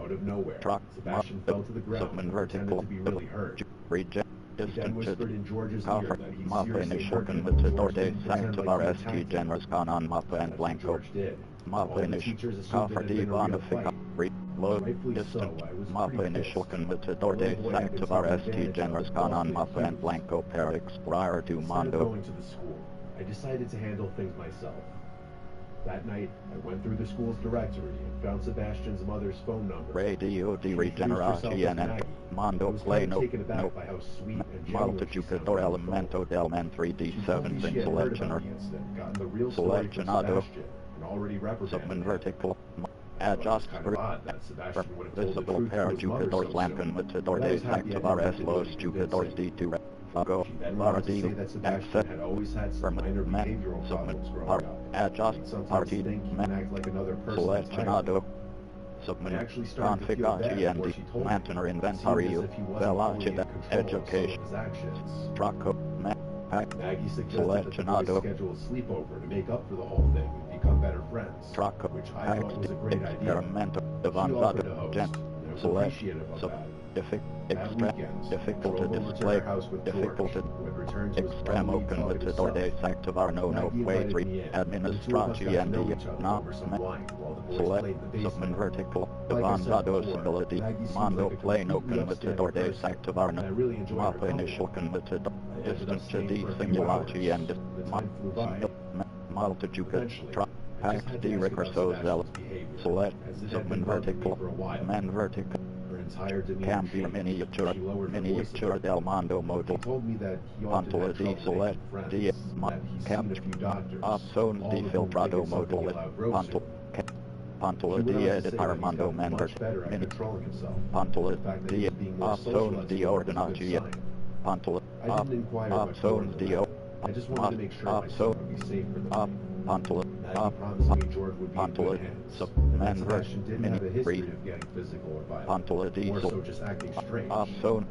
[SPEAKER 1] Out of nowhere, Sebastian fell to the ground and pretended to be really hurt. He then whispered in George's ear that he seriously hurted George to pretend like he attacked him. That's what George did. All the teachers assumed it had been a real fight. Rightfully so, I was pretty pissed. The little boy had been telling his dad that I was Instead of going to the school, I decided to handle things myself. That night, I went through the school's directory and found Sebastian's mother's phone number.
[SPEAKER 2] Radio di
[SPEAKER 1] She introduced herself as
[SPEAKER 2] Regenerazione
[SPEAKER 1] Maggie.
[SPEAKER 2] Mondo
[SPEAKER 1] I was
[SPEAKER 2] Play
[SPEAKER 1] kind of
[SPEAKER 2] no
[SPEAKER 1] taken aback by how sweet and genuine she sounded
[SPEAKER 2] Multijugador
[SPEAKER 1] on the phone.
[SPEAKER 2] Elemento del Men
[SPEAKER 1] She told
[SPEAKER 2] 3D7
[SPEAKER 1] me
[SPEAKER 2] sin
[SPEAKER 1] she had heard about
[SPEAKER 2] Selectioner
[SPEAKER 1] the incident, gotten the real story from
[SPEAKER 2] Seleccionado
[SPEAKER 1] Sebastian, and already reprimanded
[SPEAKER 2] Submin
[SPEAKER 1] him.
[SPEAKER 2] Vertical
[SPEAKER 1] I thought it was
[SPEAKER 2] Adjust
[SPEAKER 1] kind of odd that Sebastian would have told the
[SPEAKER 2] Visible
[SPEAKER 1] truth to his mother
[SPEAKER 2] Parajugador
[SPEAKER 1] so
[SPEAKER 2] Lampen
[SPEAKER 1] soon,
[SPEAKER 2] Matador
[SPEAKER 1] but I
[SPEAKER 2] de
[SPEAKER 1] was happy I
[SPEAKER 2] Activar
[SPEAKER 1] didn't
[SPEAKER 2] S
[SPEAKER 1] have to do
[SPEAKER 2] Los
[SPEAKER 1] anything
[SPEAKER 2] Jugadores
[SPEAKER 1] convincing.
[SPEAKER 2] D2 Fago
[SPEAKER 1] She then went on to say
[SPEAKER 2] Varadil
[SPEAKER 1] that Sebastian had always had some minor behavioral problems growing up.
[SPEAKER 2] Adjust
[SPEAKER 1] He'd sometimes
[SPEAKER 2] Party
[SPEAKER 1] think he can act like another person entirely.
[SPEAKER 2] Seleccionado
[SPEAKER 1] I
[SPEAKER 2] Submin
[SPEAKER 1] actually started to feel bad
[SPEAKER 2] Configati
[SPEAKER 1] before
[SPEAKER 2] and
[SPEAKER 1] she told me.
[SPEAKER 2] Mantener
[SPEAKER 1] It seemed
[SPEAKER 2] Inventario
[SPEAKER 1] as if he wasn't fully in
[SPEAKER 2] Velocida
[SPEAKER 1] control of some of
[SPEAKER 2] Education
[SPEAKER 1] his actions.
[SPEAKER 2] Traco Pack
[SPEAKER 1] Maggie suggested that the boys
[SPEAKER 2] Seleccionado
[SPEAKER 1] schedule a sleepover to make up for the whole thing and become better friends,
[SPEAKER 2] Traco
[SPEAKER 1] which I thought was a great idea.
[SPEAKER 2] Experimento
[SPEAKER 1] She offered to
[SPEAKER 2] Avanzado
[SPEAKER 1] host,
[SPEAKER 2] Gent
[SPEAKER 1] and I was
[SPEAKER 2] Select
[SPEAKER 1] appreciative of that. That
[SPEAKER 2] Extra
[SPEAKER 1] weekend,
[SPEAKER 2] difficult
[SPEAKER 1] I
[SPEAKER 2] to
[SPEAKER 1] drove over to
[SPEAKER 2] display
[SPEAKER 1] her house with George,
[SPEAKER 2] difficult to
[SPEAKER 1] who had returned to his
[SPEAKER 2] Extremo
[SPEAKER 1] bubbly, talkative
[SPEAKER 2] Convitador de
[SPEAKER 1] self.
[SPEAKER 2] Activar no
[SPEAKER 1] Maggie
[SPEAKER 2] way
[SPEAKER 1] invited
[SPEAKER 2] 3
[SPEAKER 1] me in, and the two of us got
[SPEAKER 2] Administraci
[SPEAKER 1] to
[SPEAKER 2] and
[SPEAKER 1] know
[SPEAKER 2] the
[SPEAKER 1] each other
[SPEAKER 2] not
[SPEAKER 1] over some wine while the boys
[SPEAKER 2] Select
[SPEAKER 1] played in the
[SPEAKER 2] Submin
[SPEAKER 1] basement.
[SPEAKER 2] Vertical
[SPEAKER 1] Like I said
[SPEAKER 2] Avanzado
[SPEAKER 1] before,
[SPEAKER 2] Civility
[SPEAKER 1] Maggie seems
[SPEAKER 2] Mondo
[SPEAKER 1] like a
[SPEAKER 2] Play no
[SPEAKER 1] completely
[SPEAKER 2] Convitador de
[SPEAKER 1] upstanding person,
[SPEAKER 2] Activar
[SPEAKER 1] and I
[SPEAKER 2] no
[SPEAKER 1] really enjoyed her
[SPEAKER 2] Mapa
[SPEAKER 1] company.
[SPEAKER 2] Initial Convitador
[SPEAKER 1] I ended up
[SPEAKER 2] Distance to
[SPEAKER 1] staying
[SPEAKER 2] the
[SPEAKER 1] for a few
[SPEAKER 2] Simulaci
[SPEAKER 1] hours.
[SPEAKER 2] and
[SPEAKER 1] The time flew by.
[SPEAKER 2] Multitude
[SPEAKER 1] Eventually,
[SPEAKER 2] Tra
[SPEAKER 1] I
[SPEAKER 2] Pax
[SPEAKER 1] just had
[SPEAKER 2] D
[SPEAKER 1] to ask about
[SPEAKER 2] Recursos L
[SPEAKER 1] Sebastian's behavior,
[SPEAKER 2] Select
[SPEAKER 1] as it had been
[SPEAKER 2] Submin
[SPEAKER 1] bugging me
[SPEAKER 2] Vertical
[SPEAKER 1] for a while.
[SPEAKER 2] Man Vertical
[SPEAKER 1] Her entire demeanor
[SPEAKER 2] Cambio
[SPEAKER 1] changed.
[SPEAKER 2] Miniatura
[SPEAKER 1] She lowered her voice a
[SPEAKER 2] Miniatura
[SPEAKER 1] bit.
[SPEAKER 2] del Mondo
[SPEAKER 1] He
[SPEAKER 2] Model
[SPEAKER 1] told me that he often
[SPEAKER 2] Pantola
[SPEAKER 1] had
[SPEAKER 2] di
[SPEAKER 1] trouble
[SPEAKER 2] Select
[SPEAKER 1] making friends,
[SPEAKER 2] di
[SPEAKER 1] that he's seen a few doctors,
[SPEAKER 2] Opzones
[SPEAKER 1] all
[SPEAKER 2] di
[SPEAKER 1] of whom think
[SPEAKER 2] Filtrado
[SPEAKER 1] it's something
[SPEAKER 2] Model
[SPEAKER 1] he'll outgrow
[SPEAKER 2] Pantola
[SPEAKER 1] soon.
[SPEAKER 2] Pantola
[SPEAKER 1] She
[SPEAKER 2] di
[SPEAKER 1] went on to say that he's
[SPEAKER 2] Armando
[SPEAKER 1] gotten
[SPEAKER 2] Manver
[SPEAKER 1] much better at
[SPEAKER 2] Mini
[SPEAKER 1] controlling himself.
[SPEAKER 2] Pantola
[SPEAKER 1] The fact that
[SPEAKER 2] di
[SPEAKER 1] he's being more social
[SPEAKER 2] Opzones
[SPEAKER 1] at
[SPEAKER 2] di
[SPEAKER 1] school is a good
[SPEAKER 2] Ordinati
[SPEAKER 1] sign.
[SPEAKER 2] Pantola
[SPEAKER 1] I didn't inquire much more
[SPEAKER 2] Opzones
[SPEAKER 1] than
[SPEAKER 2] di
[SPEAKER 1] that. I just wanted to make sure my son would be safe for the night.
[SPEAKER 2] Pantola
[SPEAKER 1] Maggie promised me George would be in
[SPEAKER 2] Pantola
[SPEAKER 1] good hands,
[SPEAKER 2] sub
[SPEAKER 1] and that
[SPEAKER 2] man
[SPEAKER 1] Sebastian didn't
[SPEAKER 2] Mini
[SPEAKER 1] have a history
[SPEAKER 2] Free
[SPEAKER 1] of getting physical or violent,
[SPEAKER 2] Pantola di
[SPEAKER 1] more so just acting strange.
[SPEAKER 2] Opzone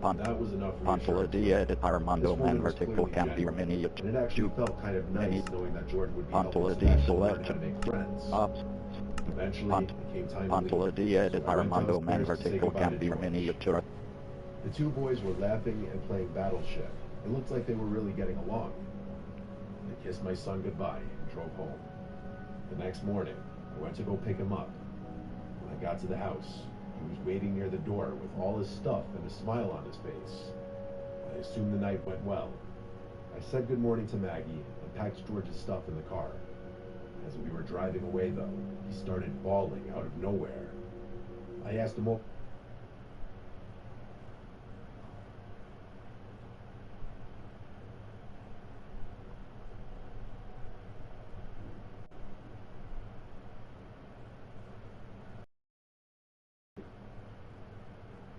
[SPEAKER 1] That was enough
[SPEAKER 2] Pantola
[SPEAKER 1] reassurance.
[SPEAKER 2] di Armando
[SPEAKER 1] This woman
[SPEAKER 2] Man
[SPEAKER 1] was
[SPEAKER 2] Vertical
[SPEAKER 1] clearly
[SPEAKER 2] Cambio
[SPEAKER 1] genuine,
[SPEAKER 2] Miniatura
[SPEAKER 1] and it actually felt kind of nice
[SPEAKER 2] Mini
[SPEAKER 1] knowing that George would be helping
[SPEAKER 2] Pantola di
[SPEAKER 1] Sebastian learn
[SPEAKER 2] Select
[SPEAKER 1] how to make friends. Eventually,
[SPEAKER 2] Pant
[SPEAKER 1] it came time to
[SPEAKER 2] Pantola
[SPEAKER 1] leave,
[SPEAKER 2] di
[SPEAKER 1] so I went
[SPEAKER 2] Armando Man
[SPEAKER 1] downstairs to say
[SPEAKER 2] Vertical
[SPEAKER 1] goodbye to
[SPEAKER 2] Cambio
[SPEAKER 1] George.
[SPEAKER 2] Miniatura
[SPEAKER 1] The two boys were laughing and playing Battleship. It looked like they were really getting along. I kissed my son goodbye and drove home. The next morning, I went to go pick him up. When I got to the house, he was waiting near the door with all his stuff and a smile on his face. I assumed the night went well. I said good morning to Maggie and packed George's stuff in the car. As we were driving away, though, he started bawling out of nowhere. I asked him, "Oh,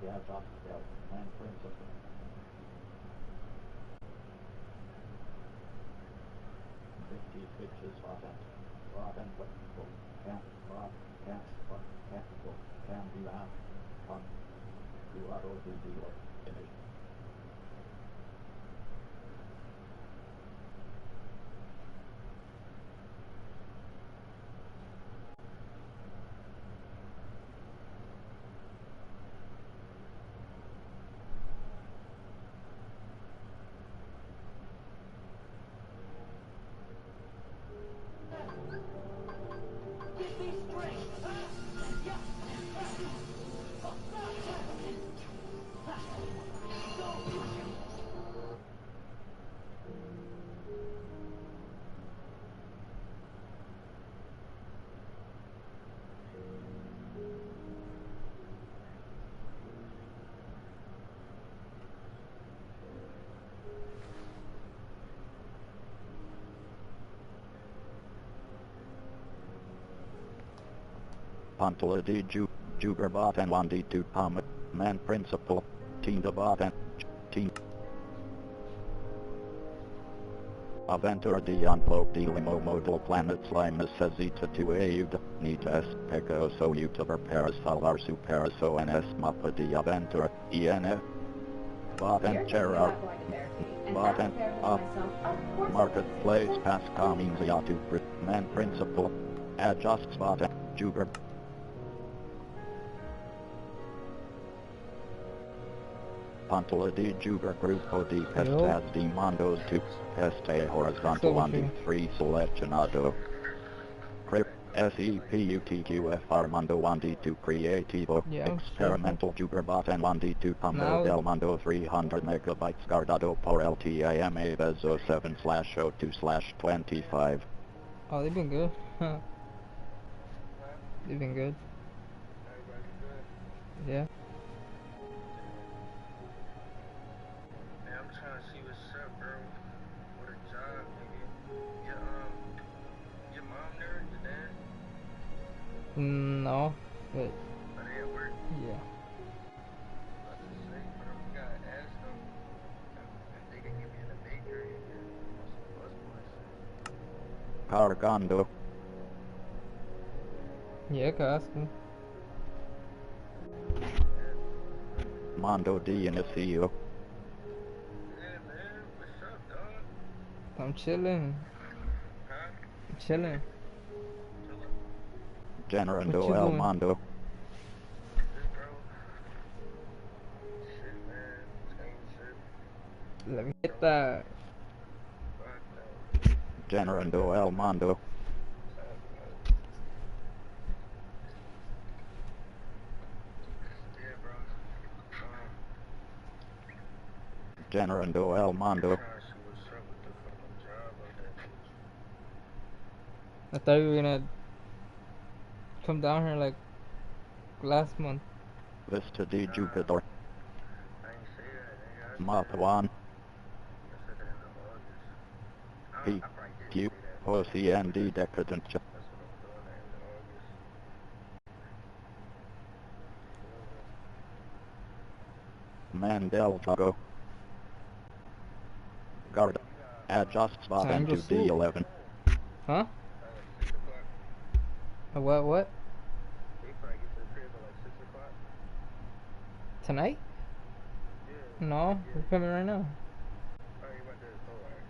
[SPEAKER 2] Yeah, Man Princess 50 pitches rotten, flexible, can't can be out, on, do auto do dealer, finish.
[SPEAKER 5] Get me straight!
[SPEAKER 2] Pantola di Jugerbot and Wandi to Palm, Man Principal, Tindabot and Team. Aventura di Unblock di Limo Modal Planets Limus Sezita to Aid, Nitas, Pegaso Youtuber Paris Salar Superaso NS Mappa di Aventura, ENF. Bot and Gerard. Bot and Marketplace Pass Comings Yatu Man Principal. Adjust Bot and Juger. Pantola di Juger Grupo di Pestas di Mondos to Peste Horizontal Andi 3 Seleccionado. SEPUTQF Armando Wandi to Creativo. Experimental Jugerbot and Wandi to Pambo del Mondo 300 megabytes guardado por LTIMA Vezo 7/02/25.
[SPEAKER 5] Oh, they've been good. They've been good. Yeah.
[SPEAKER 6] I'm trying to see what's up, bro. What a job, nigga. Your mom there, your dad?
[SPEAKER 5] No, but
[SPEAKER 6] Are they at work?
[SPEAKER 5] yeah.
[SPEAKER 6] I was just saying, bro, we gotta ask them if they can get me in the bakery and get some busboys.
[SPEAKER 2] Cargando.
[SPEAKER 5] Yeah, I can ask him.
[SPEAKER 2] Mondo di Inicio.
[SPEAKER 6] Yeah, man. What's up, dog?
[SPEAKER 5] I'm chilling.
[SPEAKER 6] Huh?
[SPEAKER 5] I'm chilling.
[SPEAKER 2] Generando
[SPEAKER 5] What you
[SPEAKER 2] El
[SPEAKER 5] doing?
[SPEAKER 2] Mondo.
[SPEAKER 6] Shit, bro. Shit, man. Same shit.
[SPEAKER 5] Let me hit that.
[SPEAKER 6] Fuck no.
[SPEAKER 2] Generando El Mondo.
[SPEAKER 6] Yeah, bro.
[SPEAKER 2] Generando El Mondo.
[SPEAKER 6] Trying to see what's up with the fucking job of that bitch.
[SPEAKER 5] I thought you were gonna come down here like last month.
[SPEAKER 2] Vista di Jugador.
[SPEAKER 6] I ain't say that, nigga. I said
[SPEAKER 2] Mapawan.
[SPEAKER 6] that at the end of August. I
[SPEAKER 2] P.
[SPEAKER 6] probably did
[SPEAKER 2] Q.
[SPEAKER 6] say that.
[SPEAKER 2] OCND Decadent.
[SPEAKER 6] That's what I'm doing at the end of August.
[SPEAKER 2] Mandel Jago. Guard. Adjust spot
[SPEAKER 5] Time to
[SPEAKER 2] into D11.
[SPEAKER 5] Huh?
[SPEAKER 6] 6 o'clock.
[SPEAKER 5] What?
[SPEAKER 6] They probably get to the crib at like 6 o'clock.
[SPEAKER 5] Tonight?
[SPEAKER 6] Yeah.
[SPEAKER 5] No, we're coming right now.
[SPEAKER 6] Oh, you about to, alright.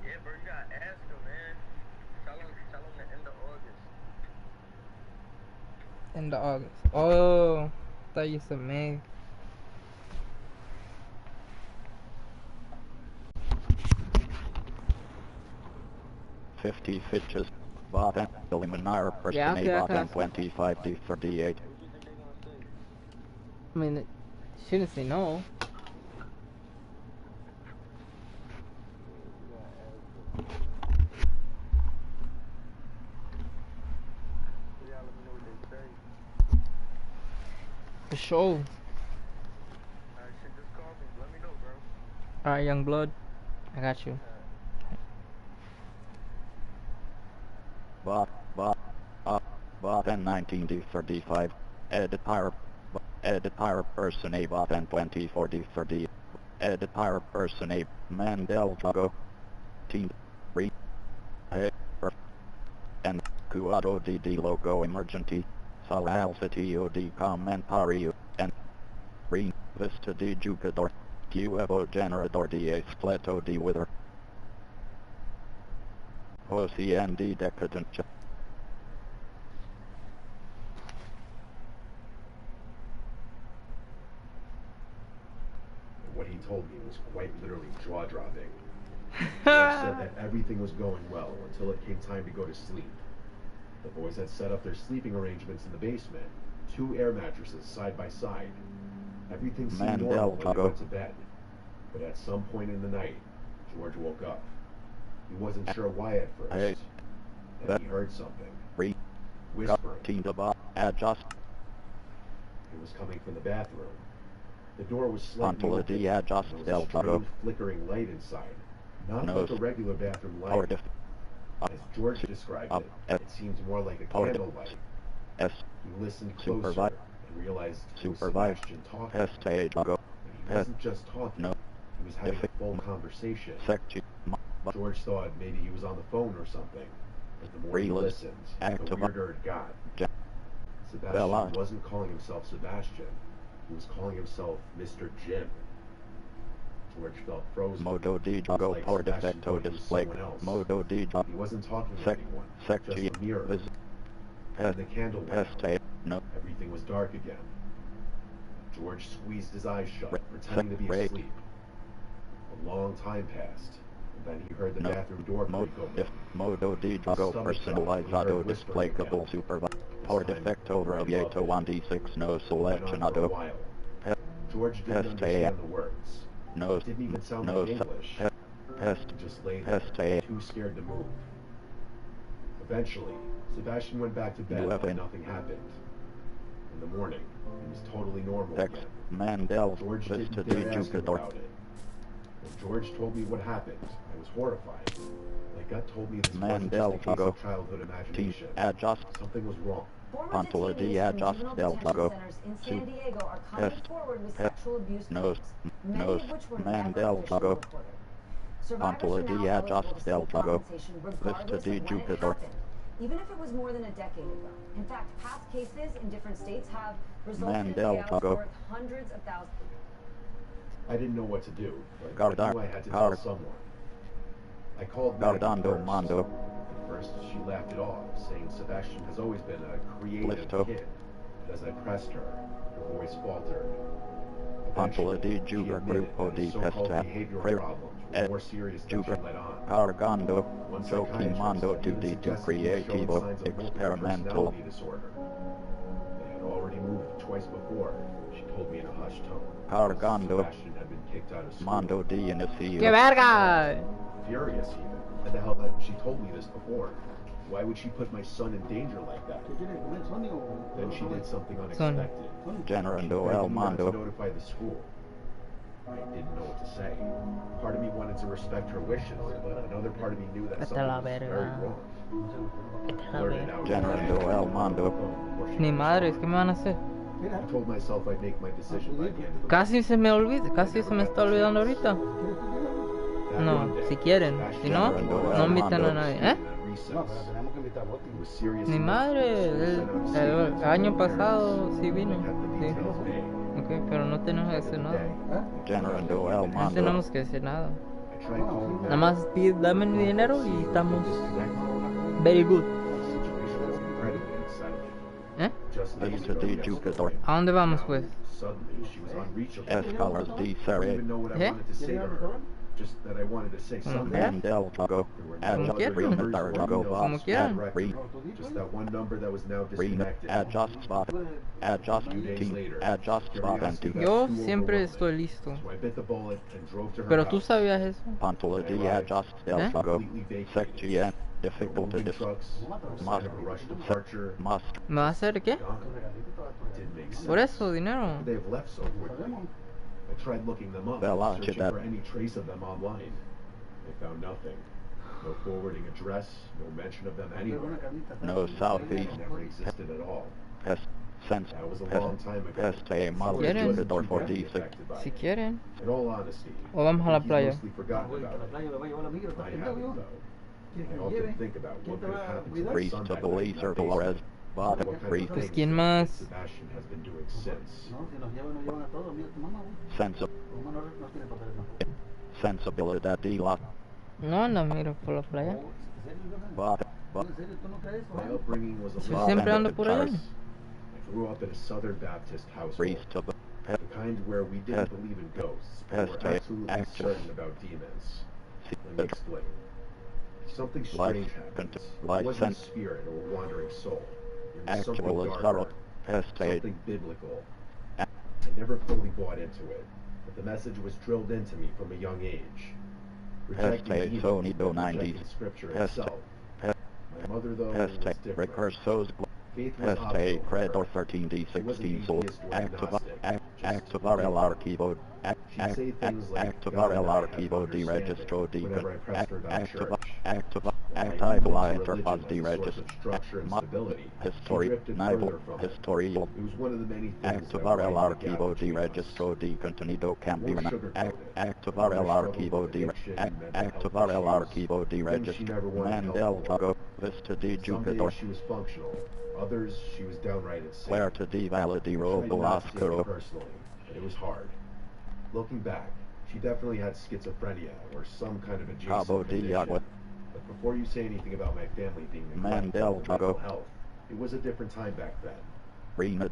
[SPEAKER 6] Yeah, bro, you gotta ask him, man. Tell him the end of August.
[SPEAKER 5] End of August. Oh, thought you said May.
[SPEAKER 2] $50 Fitches. Bot and Eliminar
[SPEAKER 5] Yeah,
[SPEAKER 2] Person
[SPEAKER 5] okay,
[SPEAKER 2] A bot
[SPEAKER 5] okay.
[SPEAKER 2] and 25 D38.
[SPEAKER 6] What you think they gonna say?
[SPEAKER 5] I mean, it shouldn't say no.
[SPEAKER 6] You gotta let me know what they say.
[SPEAKER 5] For sure.
[SPEAKER 6] Alright, shit, just call me. Let me know, bro.
[SPEAKER 5] Alright, young blood. I got you.
[SPEAKER 2] Bot and 19 D35. Edit Pyre Person A bot and 24 D30. Edit Pyre Person A Mandel Jago. Team 3. Hey. And Cuado DD Logo Emergency. Sal Alcity OD Commentary and Green Vista di Jugador. Cuevo Generador de Spleto de Wither. OCND Decadent.
[SPEAKER 1] What he told me was quite literally jaw-dropping. George said that everything was going well until it came time to go to sleep. The boys had set up their sleeping arrangements in the basement, 2 air mattresses side by side. Everything seemed
[SPEAKER 2] Mandel
[SPEAKER 1] normal when they
[SPEAKER 2] Jago.
[SPEAKER 1] went to bed. But at some point in the night, George woke up. He wasn't sure why at first.
[SPEAKER 2] Hey,
[SPEAKER 1] Then he heard something.
[SPEAKER 2] Re.
[SPEAKER 1] Whispering.
[SPEAKER 2] Team the bot. Adjust.
[SPEAKER 1] It was coming from the bathroom. The door was slightly
[SPEAKER 2] Pantola
[SPEAKER 1] open.
[SPEAKER 2] di Adjust
[SPEAKER 1] There was
[SPEAKER 2] Del
[SPEAKER 1] a
[SPEAKER 2] Jago.
[SPEAKER 1] strange flickering light inside. Not
[SPEAKER 2] Nose.
[SPEAKER 1] like a regular bathroom
[SPEAKER 2] Power
[SPEAKER 1] light.
[SPEAKER 2] diff.
[SPEAKER 1] As George described
[SPEAKER 2] Up.
[SPEAKER 1] it, it seemed more like a
[SPEAKER 2] Power
[SPEAKER 1] candlelight.
[SPEAKER 2] S.
[SPEAKER 1] He listened closer
[SPEAKER 2] Supervi-
[SPEAKER 1] and realized it was
[SPEAKER 2] Supervise.
[SPEAKER 1] Sebastian talking.
[SPEAKER 2] Peste Jago.
[SPEAKER 1] But he wasn't just talking.
[SPEAKER 2] No.
[SPEAKER 1] He was having a
[SPEAKER 2] Diffi-
[SPEAKER 1] full conversation.
[SPEAKER 2] Secchi.
[SPEAKER 1] George thought maybe he was on the phone or something. But the more he
[SPEAKER 2] Relis-
[SPEAKER 1] listened, the
[SPEAKER 2] Activa-
[SPEAKER 1] weirder it got.
[SPEAKER 2] Ja-
[SPEAKER 1] Sebastian
[SPEAKER 2] Bella.
[SPEAKER 1] wasn't calling himself Sebastian. He was calling himself Mr. Jim. George felt frozen.
[SPEAKER 2] Modo di
[SPEAKER 1] It was
[SPEAKER 2] Jago
[SPEAKER 1] like
[SPEAKER 2] por
[SPEAKER 1] Sebastian
[SPEAKER 2] defecto
[SPEAKER 1] thought he was
[SPEAKER 2] display.
[SPEAKER 1] someone else.
[SPEAKER 2] Modo di Jago.
[SPEAKER 1] He wasn't talking to
[SPEAKER 2] Sec.
[SPEAKER 1] anyone,
[SPEAKER 2] Secchi.
[SPEAKER 1] just a mirror.
[SPEAKER 2] Vis.
[SPEAKER 1] And the candle went out.
[SPEAKER 2] Peste. No.
[SPEAKER 1] Everything was dark again. George squeezed his eyes shut,
[SPEAKER 2] Ra-
[SPEAKER 1] pretending to be
[SPEAKER 2] Ra-
[SPEAKER 1] asleep. A long time passed, and then he heard the
[SPEAKER 2] No.
[SPEAKER 1] bathroom door
[SPEAKER 2] Mo-
[SPEAKER 1] creak open.
[SPEAKER 2] if Modo di Jago personalizado desplegable supervisor. Por defecto Roviato 1d6 no
[SPEAKER 1] It went on for a
[SPEAKER 2] seleccionado.
[SPEAKER 1] while.
[SPEAKER 2] Pe-
[SPEAKER 1] George didn't
[SPEAKER 2] Peste.
[SPEAKER 1] understand the words.
[SPEAKER 2] No.
[SPEAKER 1] It didn't even sound
[SPEAKER 2] No.
[SPEAKER 1] like English.
[SPEAKER 2] Pest.
[SPEAKER 1] He just lay there,
[SPEAKER 2] Peste.
[SPEAKER 1] too scared to move. Eventually, Sebastian went back to bed
[SPEAKER 2] You have
[SPEAKER 1] like
[SPEAKER 2] an-
[SPEAKER 1] nothing happened. In the morning, he was totally normal
[SPEAKER 2] Ex.
[SPEAKER 1] again.
[SPEAKER 2] Mandel.
[SPEAKER 1] George
[SPEAKER 2] Vista
[SPEAKER 1] didn't
[SPEAKER 2] di
[SPEAKER 1] dare ask him
[SPEAKER 2] Jupiter.
[SPEAKER 1] about it. When George told me what happened, I was horrified. My gut told me this wasn't
[SPEAKER 2] Mandel
[SPEAKER 1] just a case
[SPEAKER 2] Jago.
[SPEAKER 1] of childhood
[SPEAKER 2] T.
[SPEAKER 1] imagination.
[SPEAKER 2] Adjust.
[SPEAKER 1] Something was wrong.
[SPEAKER 7] Former
[SPEAKER 2] Pantola
[SPEAKER 7] detainees
[SPEAKER 2] di
[SPEAKER 7] from
[SPEAKER 2] Adjust
[SPEAKER 7] juvenile
[SPEAKER 2] del
[SPEAKER 7] detention
[SPEAKER 2] Jago.
[SPEAKER 7] centers in
[SPEAKER 2] Su-
[SPEAKER 7] San Diego are coming
[SPEAKER 2] Pest.
[SPEAKER 7] forward with
[SPEAKER 2] Pest.
[SPEAKER 7] sexual abuse
[SPEAKER 2] Nos.
[SPEAKER 7] claims, many
[SPEAKER 2] Nos.
[SPEAKER 7] of which were
[SPEAKER 2] Mandel
[SPEAKER 7] never officially
[SPEAKER 2] Jago.
[SPEAKER 7] reported. Survivors
[SPEAKER 2] Pantola
[SPEAKER 7] are
[SPEAKER 2] di
[SPEAKER 7] now eligible
[SPEAKER 2] Adjust
[SPEAKER 7] to
[SPEAKER 2] del
[SPEAKER 7] seek
[SPEAKER 2] Jago.
[SPEAKER 7] compensation
[SPEAKER 2] Vista
[SPEAKER 7] regardless
[SPEAKER 2] di
[SPEAKER 7] of when it
[SPEAKER 2] Jupiter.
[SPEAKER 7] happened, even if it was more than a decade ago. In fact, past cases in different states have resulted
[SPEAKER 2] Mandel
[SPEAKER 7] in payouts
[SPEAKER 2] Jago.
[SPEAKER 7] worth hundreds of thousands.
[SPEAKER 1] I didn't know what to do, but I
[SPEAKER 2] Gardar-
[SPEAKER 1] knew I had to
[SPEAKER 2] Gar-
[SPEAKER 1] tell someone. I called Maggie
[SPEAKER 2] Gardondo
[SPEAKER 1] first.
[SPEAKER 2] Mondo.
[SPEAKER 1] At first, she laughed it off, saying Sebastian has always been a creative
[SPEAKER 2] Listo.
[SPEAKER 1] kid. But as I pressed her, her voice faltered.
[SPEAKER 2] Pantola di
[SPEAKER 1] Eventually, she
[SPEAKER 2] Juga
[SPEAKER 1] admitted
[SPEAKER 2] Grupo
[SPEAKER 1] that
[SPEAKER 2] di
[SPEAKER 1] his so-called
[SPEAKER 2] Pesta.
[SPEAKER 1] behavioral
[SPEAKER 2] Pre-
[SPEAKER 1] problems were
[SPEAKER 2] eh,
[SPEAKER 1] more serious than she
[SPEAKER 2] Juga.
[SPEAKER 1] let on.
[SPEAKER 2] Cargando.
[SPEAKER 1] One
[SPEAKER 2] Joki
[SPEAKER 1] psychiatrist
[SPEAKER 2] Mondo
[SPEAKER 1] had
[SPEAKER 2] to
[SPEAKER 1] even
[SPEAKER 2] di
[SPEAKER 1] suggested he was showing
[SPEAKER 2] creativo
[SPEAKER 1] signs of multiple
[SPEAKER 2] experimental.
[SPEAKER 1] personality disorder. They had already moved twice before, she told me in a hushed tone.
[SPEAKER 2] Cargando.
[SPEAKER 1] Sebastian had been kicked out of school.
[SPEAKER 2] Mondo di Inicio.
[SPEAKER 5] ¡Qué verga!
[SPEAKER 1] Furious even. Why the hell hadn't she told me this before? Why would she put my son in danger like that? Then she did something unexpected.
[SPEAKER 2] Generando
[SPEAKER 1] She
[SPEAKER 2] el
[SPEAKER 1] begged me not to
[SPEAKER 2] Mondo.
[SPEAKER 1] notify the school. I didn't know what to say. Part of me wanted to respect her wishes, but another part of me knew that
[SPEAKER 5] Vete a
[SPEAKER 1] something
[SPEAKER 5] la
[SPEAKER 1] was very
[SPEAKER 5] verga.
[SPEAKER 1] wrong.
[SPEAKER 5] Vete a la
[SPEAKER 1] Blurted
[SPEAKER 5] verga.
[SPEAKER 1] out
[SPEAKER 2] Generando el Mondo.
[SPEAKER 1] before she
[SPEAKER 5] Ni
[SPEAKER 1] could
[SPEAKER 5] madres,
[SPEAKER 1] respond.
[SPEAKER 5] ¿qué me van a hacer?
[SPEAKER 1] I told myself I'd make my decision by the end of the
[SPEAKER 5] Casi se me olvida, casi se me está olvidando ahorita.
[SPEAKER 1] That
[SPEAKER 5] No,
[SPEAKER 1] one day,
[SPEAKER 5] si quieren, si no,
[SPEAKER 1] Sebastian
[SPEAKER 5] no invitan a
[SPEAKER 1] was
[SPEAKER 5] nadie,
[SPEAKER 1] in
[SPEAKER 5] ¿eh?
[SPEAKER 1] a recess. He was serious
[SPEAKER 5] Ni
[SPEAKER 1] enough
[SPEAKER 5] madre,
[SPEAKER 1] to send out a
[SPEAKER 5] el
[SPEAKER 1] statement to
[SPEAKER 5] año
[SPEAKER 1] his
[SPEAKER 5] pasado
[SPEAKER 1] parents.
[SPEAKER 5] sí vino,
[SPEAKER 1] Kept the
[SPEAKER 5] sí.
[SPEAKER 1] details vague.
[SPEAKER 5] Ok, pero no tenemos que
[SPEAKER 1] At the
[SPEAKER 5] hacer
[SPEAKER 1] end of the
[SPEAKER 5] nada.
[SPEAKER 1] day,
[SPEAKER 2] Generando el
[SPEAKER 5] No
[SPEAKER 2] Mondo.
[SPEAKER 5] tenemos que hacer nada.
[SPEAKER 1] I tried calling
[SPEAKER 5] Nada
[SPEAKER 1] back.
[SPEAKER 5] más dame mi dinero y estamos
[SPEAKER 1] Disconnected.
[SPEAKER 5] very good.
[SPEAKER 1] The situation was incredibly unsettling.
[SPEAKER 5] ¿Eh?
[SPEAKER 1] Just days
[SPEAKER 2] Vista
[SPEAKER 1] ago
[SPEAKER 2] di
[SPEAKER 1] yesterday,
[SPEAKER 2] Jupiter.
[SPEAKER 5] ¿A dónde vamos
[SPEAKER 1] now,
[SPEAKER 5] pues?
[SPEAKER 1] Suddenly, she was unreachable.
[SPEAKER 2] Escalas di
[SPEAKER 1] I didn't
[SPEAKER 2] Sere.
[SPEAKER 1] even know what I
[SPEAKER 5] ¿Eh?
[SPEAKER 1] wanted to say to her. Just that I wanted to say
[SPEAKER 5] Como
[SPEAKER 1] something.
[SPEAKER 5] quieran.
[SPEAKER 2] Mandel Jago.
[SPEAKER 1] There were no
[SPEAKER 2] Adjust.
[SPEAKER 1] other
[SPEAKER 5] quieran.
[SPEAKER 1] numbers
[SPEAKER 2] Remendar
[SPEAKER 1] or
[SPEAKER 2] Jago
[SPEAKER 1] emails
[SPEAKER 5] Como
[SPEAKER 2] Box.
[SPEAKER 5] quieran.
[SPEAKER 1] directly.
[SPEAKER 2] Re.
[SPEAKER 1] Just that one number that was now
[SPEAKER 2] Re.
[SPEAKER 1] disconnected.
[SPEAKER 2] Adjust spot. Adjust
[SPEAKER 1] A few days
[SPEAKER 2] team.
[SPEAKER 1] later,
[SPEAKER 2] Adjust spot and
[SPEAKER 1] curiosity
[SPEAKER 2] to.
[SPEAKER 1] got
[SPEAKER 5] Yo
[SPEAKER 1] too
[SPEAKER 5] siempre
[SPEAKER 1] overwhelming.
[SPEAKER 5] estoy listo.
[SPEAKER 1] So I bit the bullet and drove to her
[SPEAKER 5] Pero tú
[SPEAKER 1] house.
[SPEAKER 5] sabías eso.
[SPEAKER 2] Pantola di Adjust del
[SPEAKER 5] ¿Eh?
[SPEAKER 2] Jago.
[SPEAKER 1] Completely
[SPEAKER 2] Secchi
[SPEAKER 1] vacated.
[SPEAKER 2] difficult to
[SPEAKER 1] Moving
[SPEAKER 2] dis.
[SPEAKER 1] trucks,
[SPEAKER 2] Must.
[SPEAKER 1] kind of a rush departure.
[SPEAKER 2] Must.
[SPEAKER 5] ¿Me va a hacer qué?
[SPEAKER 1] Gone. Didn't make sense.
[SPEAKER 5] Por eso, dinero.
[SPEAKER 1] They have left so quickly. I tried looking them up,
[SPEAKER 2] Bella,
[SPEAKER 1] searching
[SPEAKER 2] that-
[SPEAKER 1] for any trace of them online. I found nothing. No forwarding address, no mention of them anywhere.
[SPEAKER 2] No
[SPEAKER 1] They
[SPEAKER 2] southeast.
[SPEAKER 1] never existed at all.
[SPEAKER 2] Pest. Sense.
[SPEAKER 1] That was a
[SPEAKER 2] Pest.
[SPEAKER 1] long time ago.
[SPEAKER 2] Peste mal
[SPEAKER 5] ¿Quieren?
[SPEAKER 2] Jupiter for
[SPEAKER 1] Too badly
[SPEAKER 2] D6.
[SPEAKER 1] affected by
[SPEAKER 5] Si
[SPEAKER 1] it.
[SPEAKER 5] quieren.
[SPEAKER 1] In all honesty,
[SPEAKER 5] O vamos a la
[SPEAKER 1] I think he's
[SPEAKER 5] playa.
[SPEAKER 1] mostly forgotten about it. I haven't, though. I often think about what could have happened to my
[SPEAKER 2] Priest
[SPEAKER 1] son
[SPEAKER 2] of
[SPEAKER 1] back
[SPEAKER 2] the
[SPEAKER 1] then in
[SPEAKER 2] Laser
[SPEAKER 1] that basement.
[SPEAKER 2] Flores. Bob.
[SPEAKER 1] What kind of
[SPEAKER 2] Priest.
[SPEAKER 5] Pues
[SPEAKER 1] things
[SPEAKER 5] quién
[SPEAKER 1] that
[SPEAKER 5] más.
[SPEAKER 1] Sebastian has been doing since.
[SPEAKER 2] Sensibilidad de la.
[SPEAKER 5] No anda, mira, por la playa.
[SPEAKER 2] Bob. Bob.
[SPEAKER 1] My upbringing was a
[SPEAKER 5] Si
[SPEAKER 1] lot
[SPEAKER 5] siempre
[SPEAKER 1] of
[SPEAKER 5] ando por allá.
[SPEAKER 1] I grew up in a Southern Baptist household,
[SPEAKER 2] Priest of the.
[SPEAKER 1] the kind where we didn't
[SPEAKER 2] Pest.
[SPEAKER 1] believe in ghosts, but were
[SPEAKER 2] Pest.
[SPEAKER 1] absolutely
[SPEAKER 2] Actus.
[SPEAKER 1] certain about demons. Let me explain. Something
[SPEAKER 2] Life.
[SPEAKER 1] strange happens.
[SPEAKER 2] Life
[SPEAKER 1] It wasn't a
[SPEAKER 2] sent-
[SPEAKER 1] spirit or a wandering soul. It was something
[SPEAKER 2] Actual is
[SPEAKER 1] darker,
[SPEAKER 2] sorrow. Peste.
[SPEAKER 1] something biblical.
[SPEAKER 2] A-
[SPEAKER 1] I never fully bought into it, but the message was drilled into me from a young age. Rejecting
[SPEAKER 2] Peste.
[SPEAKER 1] evil
[SPEAKER 2] Sony
[SPEAKER 1] and
[SPEAKER 2] do
[SPEAKER 1] rejecting
[SPEAKER 2] 90s.
[SPEAKER 1] scripture
[SPEAKER 2] Peste.
[SPEAKER 1] itself.
[SPEAKER 2] Peste.
[SPEAKER 1] My mother, though, was
[SPEAKER 2] Peste.
[SPEAKER 1] different.
[SPEAKER 2] Recursos.
[SPEAKER 1] Faith was
[SPEAKER 2] Peste.
[SPEAKER 1] optional for
[SPEAKER 2] Credo
[SPEAKER 1] her. She was an
[SPEAKER 2] 13D16 Sol.
[SPEAKER 1] atheist or
[SPEAKER 2] Activa.
[SPEAKER 1] agnostic,
[SPEAKER 2] Activar el archivo.
[SPEAKER 1] She'd say things like,
[SPEAKER 2] Activar
[SPEAKER 1] "God and
[SPEAKER 2] el
[SPEAKER 1] I have an
[SPEAKER 2] archivo de
[SPEAKER 1] understanding,"
[SPEAKER 2] registro de
[SPEAKER 1] whenever I pressed her about church.
[SPEAKER 2] activa
[SPEAKER 1] While I
[SPEAKER 2] activa
[SPEAKER 1] leaned
[SPEAKER 2] la
[SPEAKER 1] into
[SPEAKER 2] interfaz
[SPEAKER 1] religion
[SPEAKER 2] de
[SPEAKER 1] as a source of
[SPEAKER 2] registro
[SPEAKER 1] structure and stability, she
[SPEAKER 2] history
[SPEAKER 1] drifted
[SPEAKER 2] nivel
[SPEAKER 1] further from it.
[SPEAKER 2] historial
[SPEAKER 1] It was one of the many things that
[SPEAKER 2] activar el
[SPEAKER 1] widened the gap
[SPEAKER 2] archivo de
[SPEAKER 1] between us.
[SPEAKER 2] registro de contenido
[SPEAKER 1] I won't
[SPEAKER 2] cambio
[SPEAKER 1] sugarcoat it.
[SPEAKER 2] activar
[SPEAKER 1] My
[SPEAKER 2] el
[SPEAKER 1] mother struggled
[SPEAKER 2] archivo
[SPEAKER 1] with
[SPEAKER 2] de
[SPEAKER 1] addiction, mental health
[SPEAKER 2] activar el
[SPEAKER 1] issues,
[SPEAKER 2] archivo de
[SPEAKER 1] things she
[SPEAKER 2] registro
[SPEAKER 1] never wanted help
[SPEAKER 2] Mandel
[SPEAKER 1] for.
[SPEAKER 2] Jago Vista de
[SPEAKER 1] Some
[SPEAKER 2] Jupiter
[SPEAKER 1] days she was functional, others she was downright insane.
[SPEAKER 2] Puerta de Valadero
[SPEAKER 1] I tried not to take it
[SPEAKER 2] Velasco
[SPEAKER 1] personally, but it was hard. Looking back, she definitely had schizophrenia or some kind of
[SPEAKER 2] Cabo
[SPEAKER 1] adjacent
[SPEAKER 2] de
[SPEAKER 1] condition.
[SPEAKER 2] Agua
[SPEAKER 1] But before you say anything about my family being neglectful
[SPEAKER 2] Mandel
[SPEAKER 1] of mental
[SPEAKER 2] Jago
[SPEAKER 1] health, it was a different time back then.
[SPEAKER 2] Rena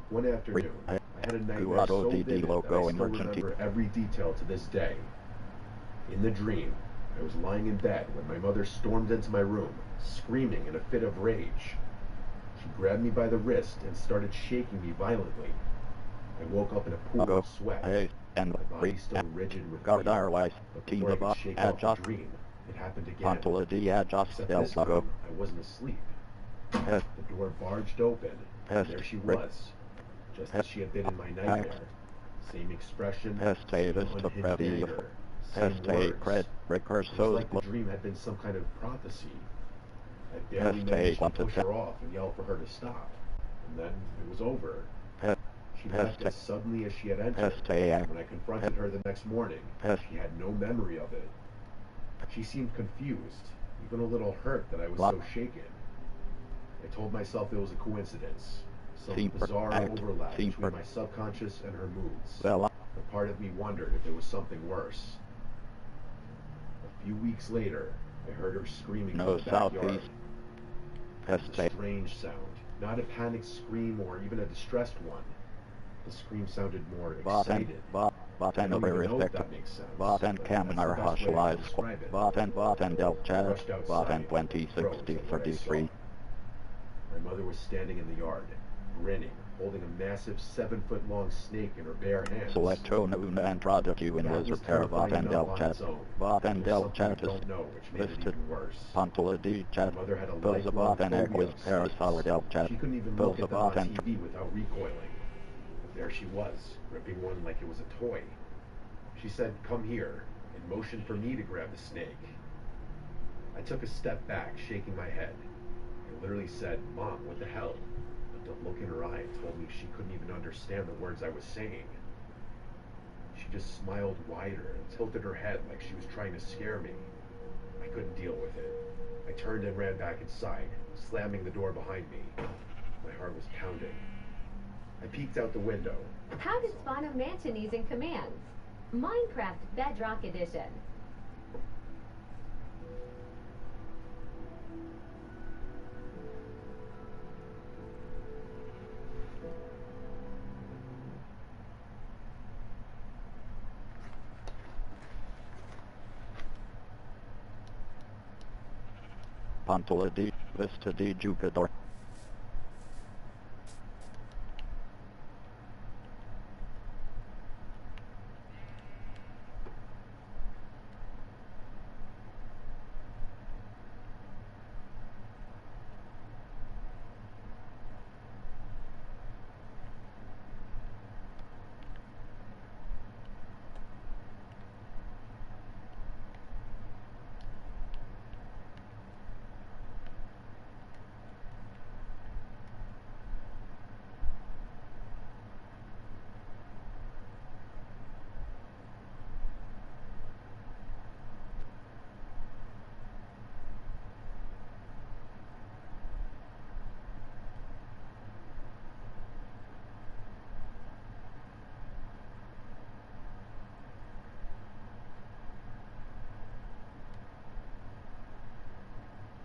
[SPEAKER 1] One afternoon, I had a nightmare
[SPEAKER 2] Guado
[SPEAKER 1] so
[SPEAKER 2] de
[SPEAKER 1] vivid that
[SPEAKER 2] Loco
[SPEAKER 1] I still
[SPEAKER 2] Emergency
[SPEAKER 1] remember every detail to this day. In the dream, I was lying in bed when my mother stormed into my room, screaming in a fit of rage. She grabbed me by the wrist and started shaking me violently. I woke up in a pool of sweat,
[SPEAKER 2] and
[SPEAKER 1] my body still rigid with
[SPEAKER 2] Guard
[SPEAKER 1] fear.
[SPEAKER 2] our wife
[SPEAKER 1] But before I could shake off the
[SPEAKER 2] adjust
[SPEAKER 1] dream, it happened again.
[SPEAKER 2] Pantola de adjust
[SPEAKER 1] Except
[SPEAKER 2] del
[SPEAKER 1] this
[SPEAKER 2] Sago
[SPEAKER 1] time, I wasn't asleep.
[SPEAKER 2] Pest
[SPEAKER 1] The door barged open, and there she was, just as she had been in my nightmare. Same expression,
[SPEAKER 2] Peste
[SPEAKER 1] same
[SPEAKER 2] vista
[SPEAKER 1] unhinged
[SPEAKER 2] previ
[SPEAKER 1] anger, same
[SPEAKER 2] Peste
[SPEAKER 1] words.
[SPEAKER 2] cred
[SPEAKER 1] It was
[SPEAKER 2] recursos
[SPEAKER 1] like the dream had been some kind of prophecy. I barely
[SPEAKER 2] Peste
[SPEAKER 1] managed to
[SPEAKER 2] quanta
[SPEAKER 1] push her off and yell for her to stop. And then it was over. She left as suddenly as she had entered. When I confronted her the next morning, she had no memory of it. She seemed confused, even a little hurt that I was so shaken. I told myself it was a coincidence, some bizarre overlap between my subconscious and her moods. But part of me wondered if it was something worse. A few weeks later, I heard her screaming from the backyard. It was a strange sound, not a panicked scream or even a distressed one. The scream sounded more excited. I don't even know if that makes sense, but that's the best way I can describe it. I rushed outside, froze at what I saw. My mother was standing in the yard, grinning, holding a massive 7-foot-long snake in her bare hands.
[SPEAKER 2] Selectro una entrada que in
[SPEAKER 1] That
[SPEAKER 2] was
[SPEAKER 1] was
[SPEAKER 2] repair
[SPEAKER 1] terrifying
[SPEAKER 2] and
[SPEAKER 1] enough
[SPEAKER 2] del
[SPEAKER 1] on
[SPEAKER 2] chat
[SPEAKER 1] its own.
[SPEAKER 2] and
[SPEAKER 1] There's
[SPEAKER 2] del
[SPEAKER 1] something I
[SPEAKER 2] chat
[SPEAKER 1] don't know, which made it
[SPEAKER 2] listed
[SPEAKER 1] even worse.
[SPEAKER 2] Pantola de chat
[SPEAKER 1] My mother had a
[SPEAKER 2] Bills
[SPEAKER 1] lifelong
[SPEAKER 2] about and
[SPEAKER 1] phobia
[SPEAKER 2] equus
[SPEAKER 1] of
[SPEAKER 2] Paris
[SPEAKER 1] snakes.
[SPEAKER 2] our del chat
[SPEAKER 1] She couldn't even
[SPEAKER 2] Bills
[SPEAKER 1] look at them on
[SPEAKER 2] about and
[SPEAKER 1] TV without recoiling. But there she was, gripping one like it was a toy. She said, "Come here," and motioned for me to grab the snake. I took a step back, shaking my head. I literally said, "Mom, what the hell?" But the look in her eye told me she couldn't even understand the words I was saying. She just smiled wider and tilted her head like she was trying to scare me. I couldn't deal with it. I turned and ran back inside, slamming the door behind me. My heart was pounding. I peeked out the window.
[SPEAKER 8] How does Spano Mansion using commands? Minecraft Bedrock Edition.
[SPEAKER 2] Pantola de Vista de Jupiter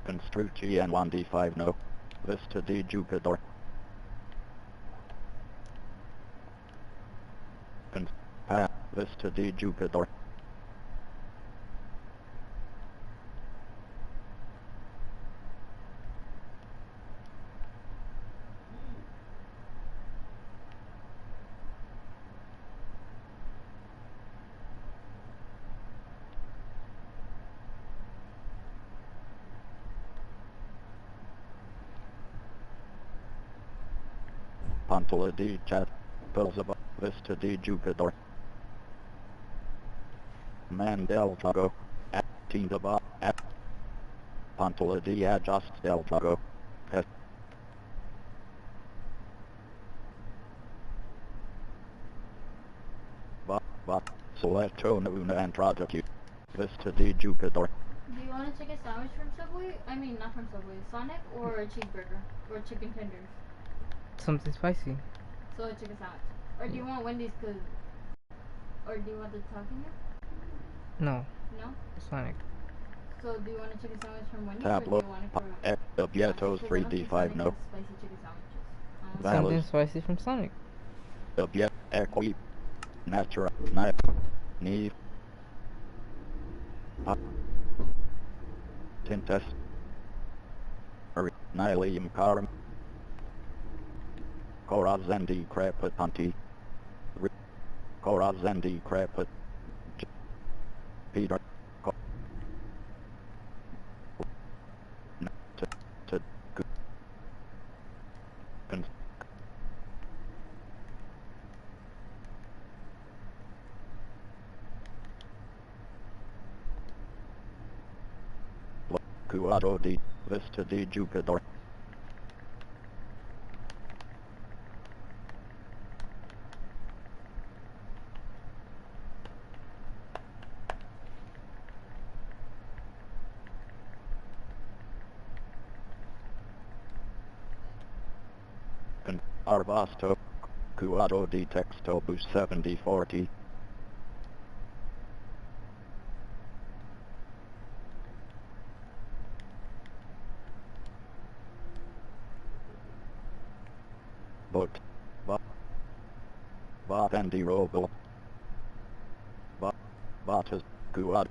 [SPEAKER 2] Construcci and 1D5 no Vista de Jupiter Vista de Jupiter Pantola de chat Bills about Vista de Jupiter. Mandel Drago. At Tindaba. At Pantola de Adjust del Drago. Pet. Ba. Soleto Nuna Andrada. Vista de Jupiter.
[SPEAKER 9] Do you want a chicken sandwich from Subway? I mean, not from Subway. Sonic or a cheeseburger? Or chicken tenders?
[SPEAKER 5] Something spicy.
[SPEAKER 9] So a chicken sandwich. Or do you want Wendy's cause... Or do you want the taco meal?
[SPEAKER 5] No,
[SPEAKER 9] No?
[SPEAKER 5] Sonic.
[SPEAKER 9] So do you want a chicken sandwich from Wendy's
[SPEAKER 2] Tablo.
[SPEAKER 9] or do you want it from...
[SPEAKER 2] Vietos
[SPEAKER 9] Because I don't think
[SPEAKER 2] 3D5
[SPEAKER 9] Sonic
[SPEAKER 2] no.
[SPEAKER 9] has spicy chicken sandwiches.
[SPEAKER 2] Valid.
[SPEAKER 5] Something spicy from Sonic.
[SPEAKER 2] Viet Equi. Natura. Knife. Neve. Tintes. Nilium Karam. Corazendi Crepitanti. Corazendi Crepit. Peter. Cuado di Vista de Jupiter. Arbasto. Cuado di Texto Bus 7040. Bot. Bot and Robo. Botas. Cuado.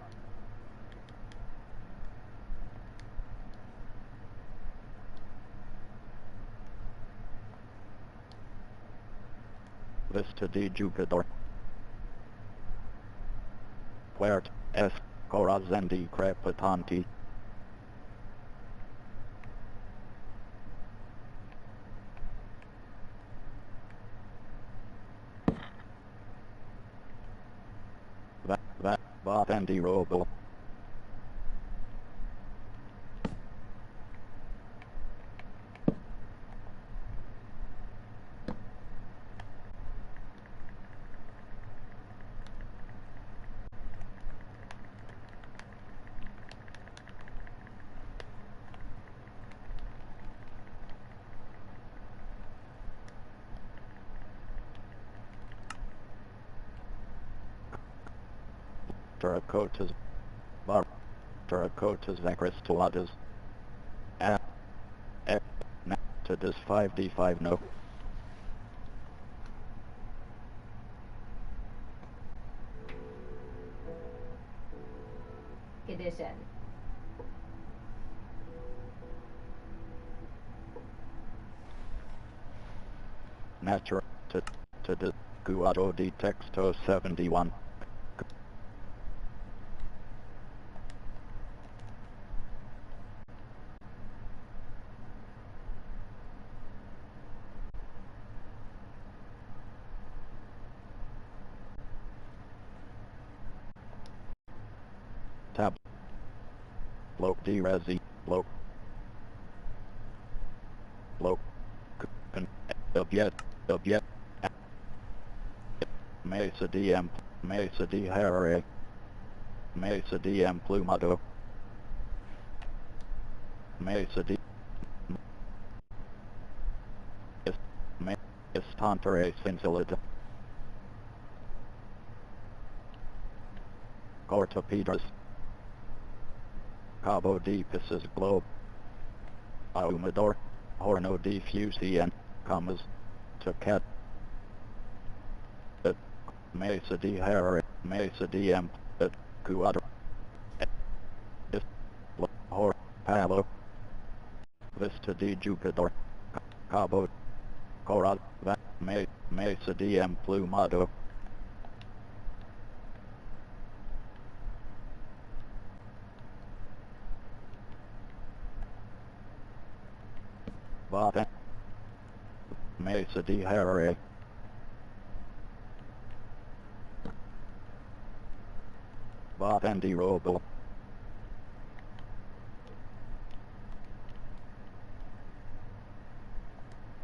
[SPEAKER 2] Vista de Jupiter. Puert. S. Corazendi Crepitanti. Bot and Robo. Terracotas. Bar. Terracotas Acristaladas. A. E. Natadus 5D5 no.
[SPEAKER 8] Condition.
[SPEAKER 2] Natura. To Guado di Texto 71. Tab. Bloke D Resi. Bloke. Bloke. Objet. Mesa DM. Mesa D Harare. Mesa DM Plumado. Mesa D. Estantare Cincillida. Cortopedras. Cabo de Pisces Globe. Aumador. Horno de Fusian. Commas. Tocat. Mesa de Harare. Mesa DM. Cuadro. Hor. Palo. Vista de Jupiter. Cabo. Corad. Mesa DM Plumado. Bot. Mesa de Harare. Bob Andy Roble.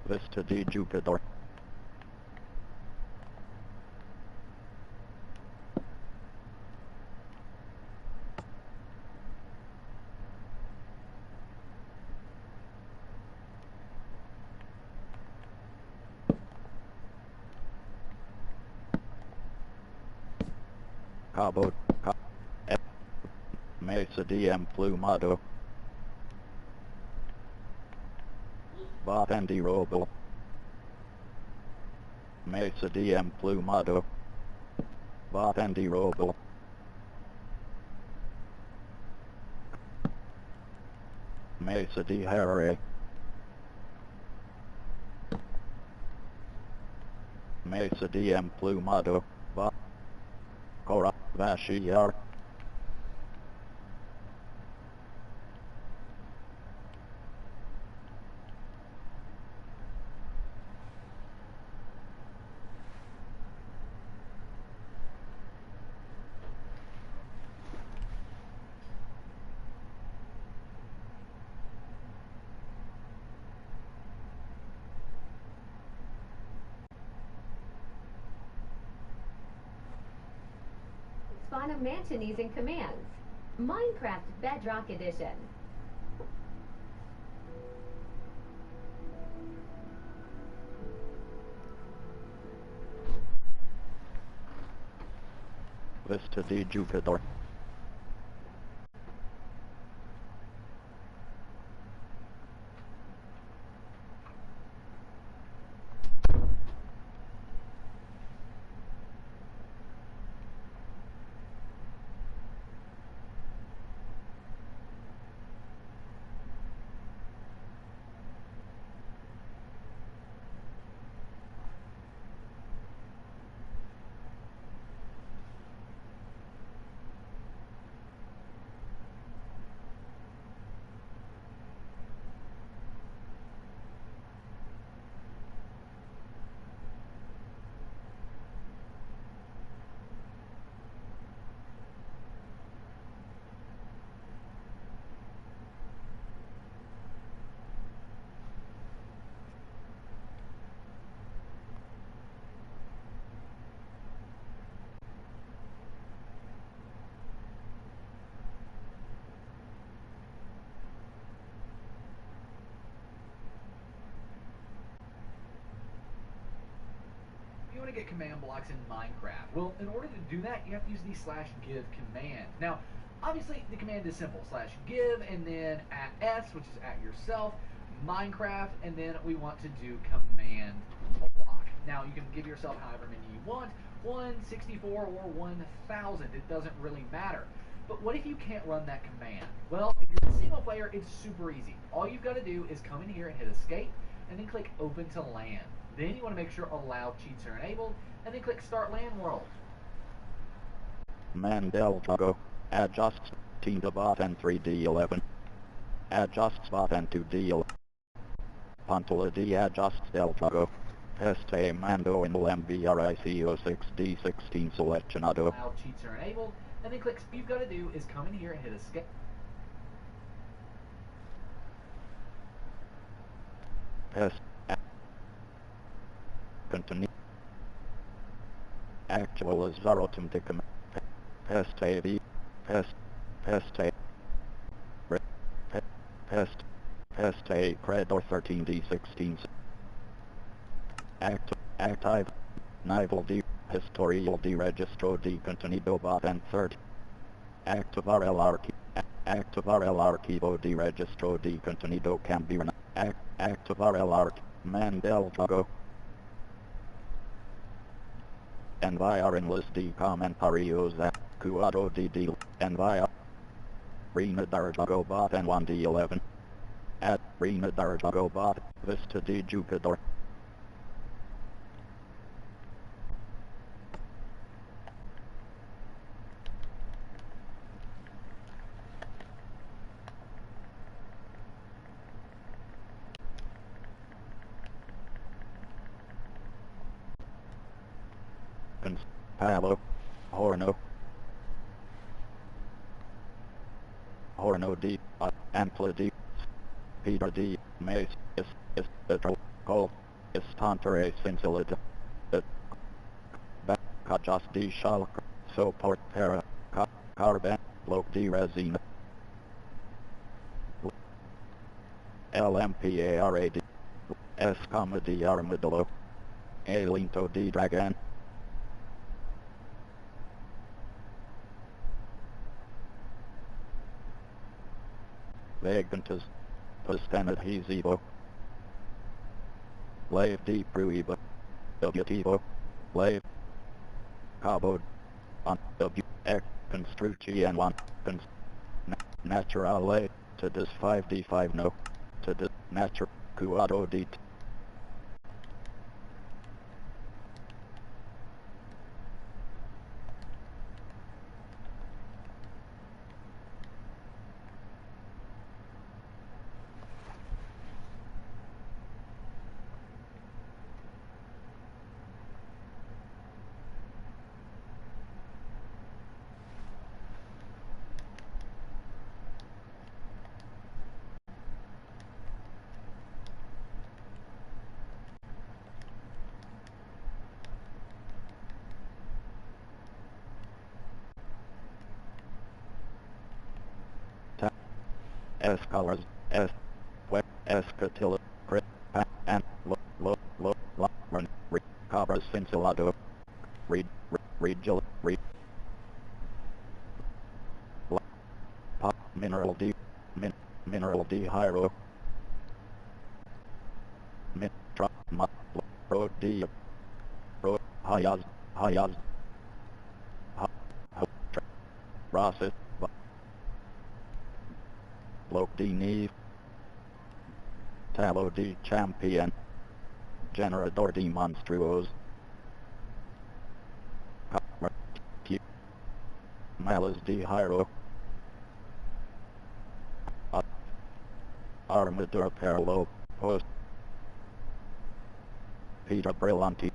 [SPEAKER 2] Vista di Jupiter. Cabo, Mesa DM Plumado. Bob Andy Roble. Mesa DM Plumado. Bob Andy Roble. Mesa di Harare. Mesa DM Plumado. Bob Cora Vashiar.
[SPEAKER 8] Spawn of Mantonese and Commands. Minecraft Bedrock Edition.
[SPEAKER 2] Vista di Jupiter.
[SPEAKER 10] You want to get command blocks in Minecraft. Well, in order to do that, you have to use the /give command. Now, obviously, the command is simple. /give, and then @s, which is at yourself, Minecraft, and then we want to do command block. Now, you can give yourself however many you want, 1, 64, or 1,000. It doesn't really matter. But what if you can't run that command? Well, if you're in single player, it's super easy. All you've got to do is come in here and hit escape, and then click open to LAN. Then you want to make sure allow cheats are enabled, and then click start LAN world.
[SPEAKER 2] Mandel Togo. Adjusts Team to bot and 3D11. Adjusts bot and 2D11. Pantula D adjusts Del Togo. Este Mando in MVRICO6D16 seleccionado.
[SPEAKER 10] Allow cheats are enabled, and then click. What you've got to do is come in here and hit escape.
[SPEAKER 2] Continue. Actual is Zarotum to command. Peste V. Peste. Peste Credor 13D16. Active. Nivel D. Historial D. Registro D. Contenido bot and 30. Activar el archivo D. Registro D. Contenido can be run. Activar el Mandel Togo. Enviar en list D comentarios at Cuadro DD. Enviar. Rena Darjago bot and 1D11. At Rena Darjago bot. Vista di Jupiter. Palo. Horno. Horno D, Ampli D, Peter D, Mace, is, Petro, Col, Istantare Sinsilid, Kajas D Shalk, Soport Para, Carbon, Bloke D Resin, LMPARAD, S Comedy Armadillo, Alinto D Dragon, Vagantas, Pastanat Hezivo, Lave D Pruiba, Wtivo, Lave, Cabo, on W, X, Construcci and 1, Naturale, to this 5D5 no, to this Natural, Cuado D. Escalars, Escatilla, and Cabras Cincelado, Regil, Pop, Mineral D, Mineral D Hyro, Mitra, Pro D, Pro, Hayaz, Rosset, Bloke D Neve, Talo D Champion, Generador D Monstruos, Malas D Hyro, Armadura Paralo, Post, Peter Brillanti,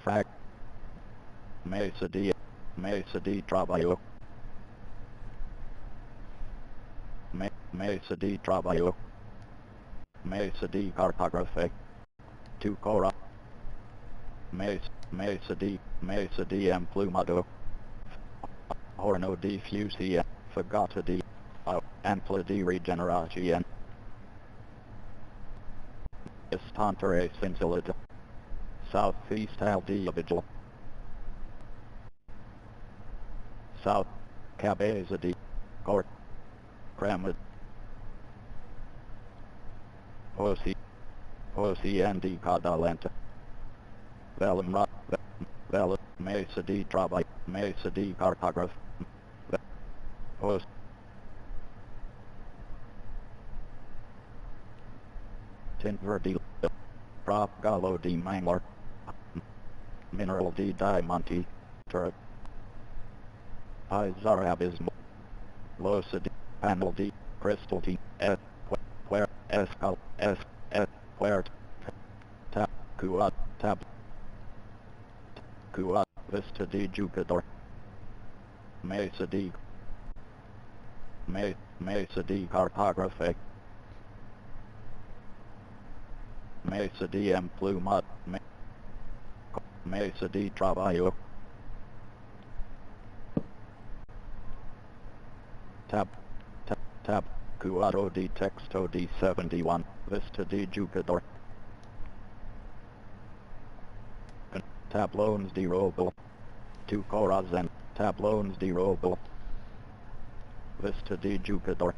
[SPEAKER 2] Frag, Mesa D Trabajo, Mesa D Trabajo, Mesa D Cartography, 2 Cora, Mesa D Emplumado, Horno D Fusia, Fagata D, Ampla D Regeneration, Estantare Cincelid, Southeast Al D Vigil, South Cabeza D, Court, Kramid, Hosi and D Cadalenta, Velim Mesa D Trabai, Mesa D Cartograph, Hos, Tinver D, Prop Gallo D Mangler, Mineral D Diamonti, Turret, Izarabism, Losa D, Panel D, Crystal D, Where, Escal, Where, Tap, Kuat, Tab, Kuat, Vista D Jugador, Mesa D, Mesa D Cartography, Mesa D Emplumat, Mesa D Trabajo, Tab, Cuado D Texto D 71, Vista D Jugador, Tablones D Robo, 2 Coras and Tablones D Robo, Vista D Jugador.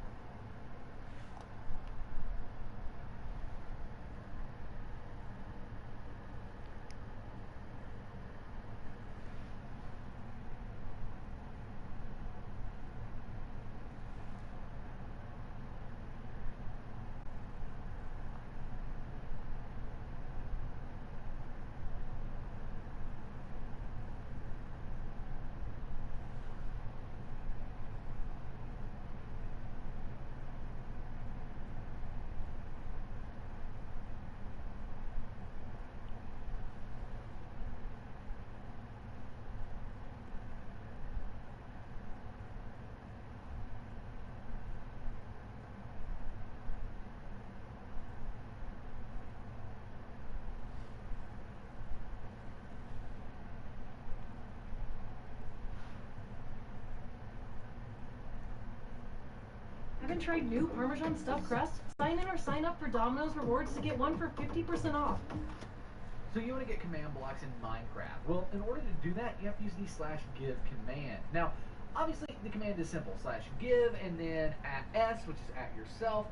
[SPEAKER 3] Haven't tried new Parmesan stuffed crust? Sign in or sign up for Domino's rewards to get one for 50% off.
[SPEAKER 10] So you want to get command blocks in Minecraft. Well, in order to do that, you have to use the /give command. Now, obviously, the command is simple. /give, and then @s, which is at yourself,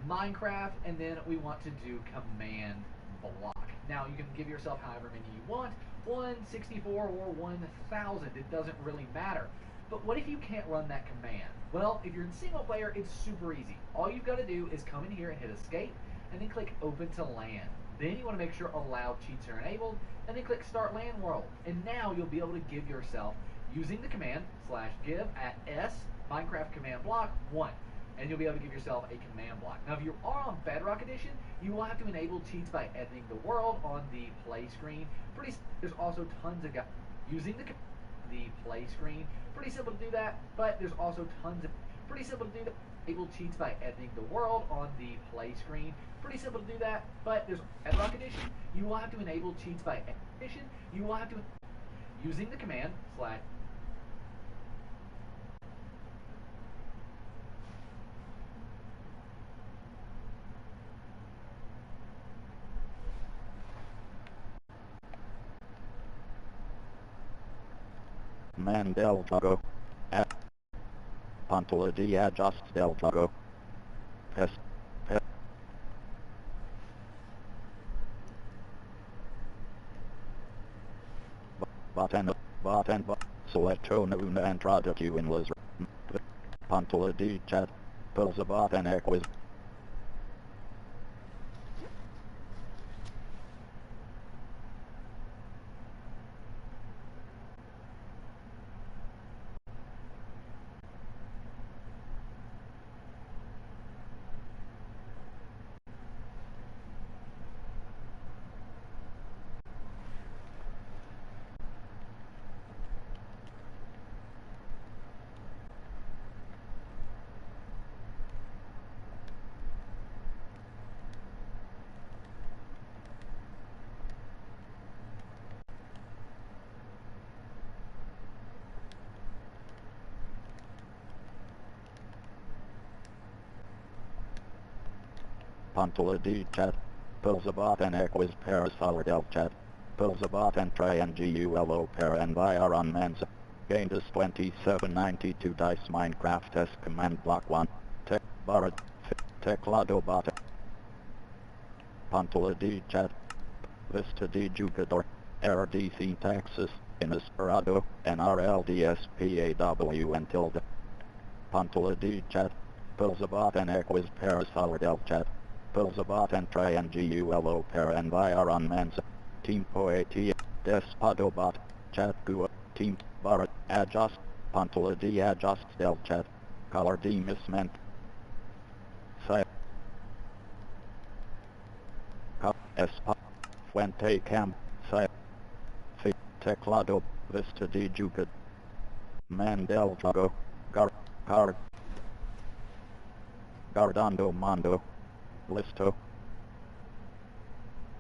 [SPEAKER 10] Minecraft, and then we want to do command block. Now, you can give yourself however many you want, 1, 64, or 1,000. It doesn't really matter. But what if you can't run that command? Well, if you're in single player, it's super easy. All you've got to do is come in here and hit escape, and then click open to LAN. Then you want to make sure allow cheats are enabled, and then click start LAN world. And now you'll be able to give yourself, using the command /give @s Minecraft command block 1. And you'll be able to give yourself a command block. Now, if you are on Bedrock Edition, you will have to enable cheats by editing the world on the play screen. There's also tons of guys using the play screen. Pretty simple to do that, but there's also tons of enable cheats by editing the world on the play screen. Pretty simple to do that, but there's Bedrock Edition. You will have to enable cheats by edition. You will have to using the command
[SPEAKER 2] Man del Togo. Pantola di adjust del Togo. Pest. Botan. Selecto una entrada Q in Liz. Pantola di chat. Pulsa botan equiz. Pantola di chat. Pulsa botan equiz paras del chat. Pulsa botan try and GULO para environ mensa. Gained us 2792 dice Minecraft S command block 1. Tech barra. Teclado bota. Pantola di chat. Vista di jugador. RDC Texas. Inesperado. NRLDSPAW and tilde. Pantola di chat. Pulsa botan equiz paras del chat. Pulsa botan try and GULO para environ mensa. Team poetia. Despado bot. Chat gua. Team barra. Adjust. Pantola di adjust del chat. Color di misment. Site. Espa. Fuente cam. Site. Teclado. Vista di jugad. Man del Togo. Gardando Mondo. Listo.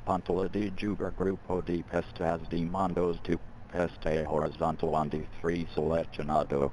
[SPEAKER 2] Pantola di Juga Grupo di Pestas di Mondos 2. Peste Horizontal on D3 Seleccionado.